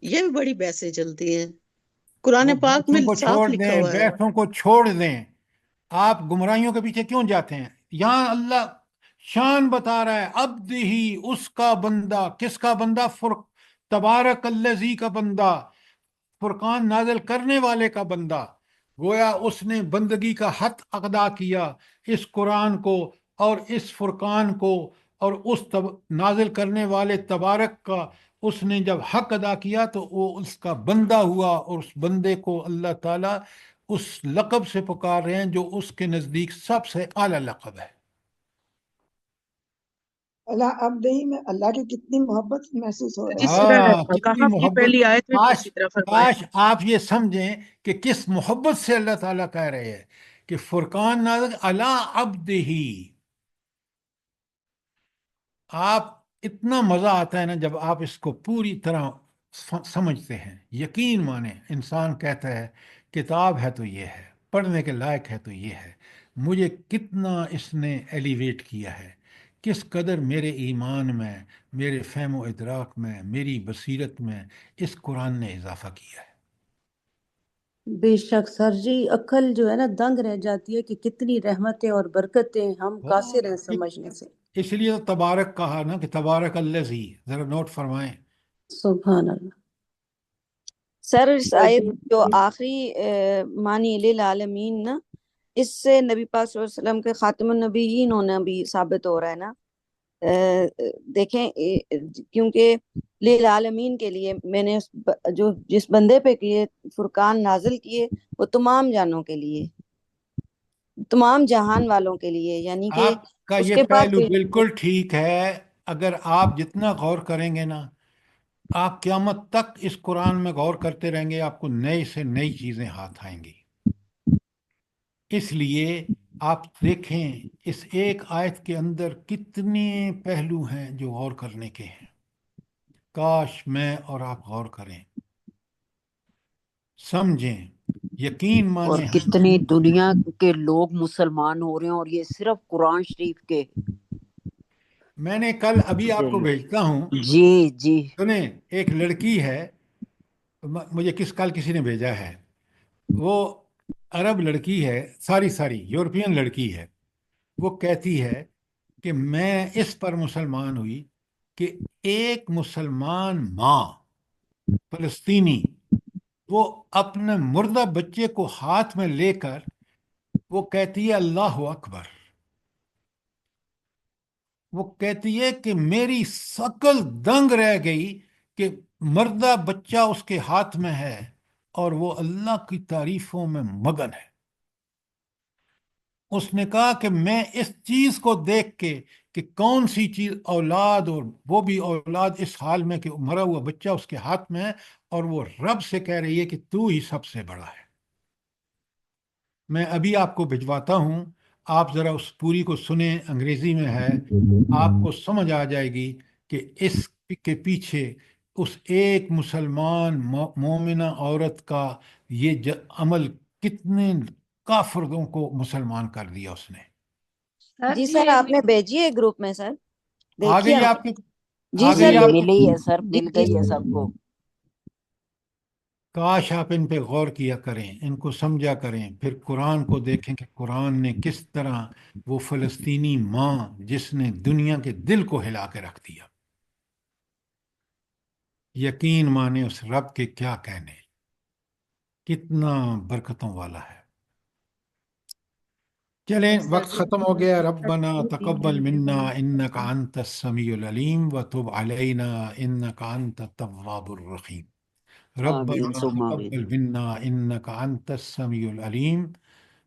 یہ بھی بڑی بحثیں چلتی ہیں، قرآن وہ پاک میں بحثوں کو صاف چھوڑ لکھا دیں، ہوا ہے۔ بحثوں کو چھوڑ دیں، آپ گمراہیوں کے پیچھے کیوں جاتے ہیں؟ یہاں اللہ شان بتا رہا ہے، عبد ہی، اس کا بندہ۔ کس کا بندہ؟ تبارک الذی کا بندہ، فرقان نازل کرنے والے کا بندہ۔ گویا اس نے بندگی کا حق ادا کیا اس قرآن کو اور اس فرقان کو، اور اس نازل کرنے والے تبارک کا اس نے جب حق ادا کیا تو وہ اس کا بندہ ہوا، اور اس بندے کو اللہ تعالیٰ اس لقب سے پکار رہے ہیں جو اس کے نزدیک سب سے اعلیٰ لقب ہے۔ اللہ اب دہی میں اللہ کی کتنی محبت محسوس ہو رہی جس ہے۔ ہاں، طرح کتنی کہف کی محبت! پہلی آیت میں بھی کاش اسی طرح فرمایا۔ کاش آپ یہ سمجھیں کہ کس محبت سے اللہ تعالیٰ کہہ رہے ہیں کہ فرقان نازل علی عبدہ۔ آپ اتنا مزہ آتا ہے نا جب آپ اس کو پوری طرح سمجھتے ہیں۔ یقین مانیں، انسان کہتا ہے کتاب ہے تو یہ ہے، پڑھنے کے لائق ہے تو یہ ہے، مجھے کتنا اس نے ایلیویٹ کیا ہے، کس قدر میرے ایمان میں، میرے فہم و ادراک میں، میری بصیرت میں اس قرآن نے اضافہ کیا ہے۔ بے شک سر جی، عقل جو ہے نا دنگ رہ جاتی ہے کہ کتنی رحمتیں اور برکتیں ہم قاصر ہیں سمجھنے سے۔ اس لیے تو تبارک کہا نا کہ تبارک الذی، ذرا نوٹ فرمائیں۔ سبحان اللہ۔ سر اس آیت جو آخری معنی للعالمین نا، اس سے نبی پاک صلی اللہ علیہ وسلم کے خاتم النبیین ہونا بھی ثابت ہو رہا ہے نا۔ دیکھیں کیونکہ للعالمین کے لیے میں نے جو جس بندے پہ کیے فرقان نازل کیے وہ تمام جانوں کے لیے، تمام جہان والوں کے لیے، یعنی کہ آپ کا اس یہ کے بعد پہلو بالکل ٹھیک ہے، اگر آپ جتنا غور کریں گے نا، آپ قیامت تک اس قرآن میں غور کرتے رہیں گے، آپ کو نئی سے نئی چیزیں ہاتھ آئیں گی۔ اس لیے آپ دیکھیں اس ایک آیت کے اندر کتنے پہلو ہیں جو غور کرنے کے ہیں۔ کاش میں اور آپ غور کریں، سمجھیں، یقین اور مانیں۔ کتنی دنیا کے لوگ مسلمان ہو رہے ہیں، اور یہ صرف قرآن شریف کے۔ میں نے کل ابھی آپ کو بھیجتا ہوں، جی جی سنیں، ایک لڑکی ہے، مجھے کسی نے بھیجا ہے، وہ عرب لڑکی ہے، ساری یورپین لڑکی ہے۔ وہ کہتی ہے کہ میں اس پر مسلمان ہوئی کہ ایک مسلمان ماں فلسطینی وہ اپنے مردہ بچے کو ہاتھ میں لے کر وہ کہتی ہے اللہ اکبر۔ وہ کہتی ہے کہ میری شکل دنگ رہ گئی کہ مردہ بچہ اس کے ہاتھ میں ہے اور وہ اللہ کی تعریفوں میں مگن ہے۔ اس نے کہا کہ میں اس چیز کو دیکھ کے کہ کون سی چیز اولاد، اور وہ بھی اولاد اس حال میں کہ مرا ہوا بچہ اس کے ہاتھ میں ہے، اور وہ رب سے کہہ رہی ہے کہ تو ہی سب سے بڑا ہے۔ میں ابھی آپ کو بھجواتا ہوں، آپ ذرا اس پوری کو سنیں، انگریزی میں ہے، آپ کو سمجھ آ جائے گی کہ اس کے پیچھے اس ایک مسلمان مومنہ عورت کا یہ عمل کتنے کافروں کو مسلمان کر دیا اس نے۔ جی سر آپ نے بھیجی ہے گروپ میں سر، آ دیکھیے گئی آپ آپ کے؟ جی آ جی گئی سر آپ ملی ہے سر، جی مل جی گئی ہے سب کو۔ کاش آپ ان پہ غور کیا کریں، ان کو سمجھا کریں، پھر قرآن کو دیکھیں کہ قرآن نے کس طرح وہ فلسطینی ماں جس نے دنیا کے دل کو ہلا کے رکھ دیا، یقین مانے اس رب کے کیا کہنے، کتنا برکتوں والا ہے۔ چلیں وقت ختم ہو گیا۔ ربنا تقبل منا انک انت السمیع العلیم وتب علینا انک انت التواب الرحیم۔ آمین ربنا ثم تقبل آمین۔ منا انک انت السمیع العلیم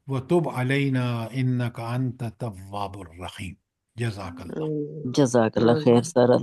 وتب علینا انک انت التواب الرحیم۔ جزاک اللہ۔ آمین جزاک اللہ خیر آمین۔ سر۔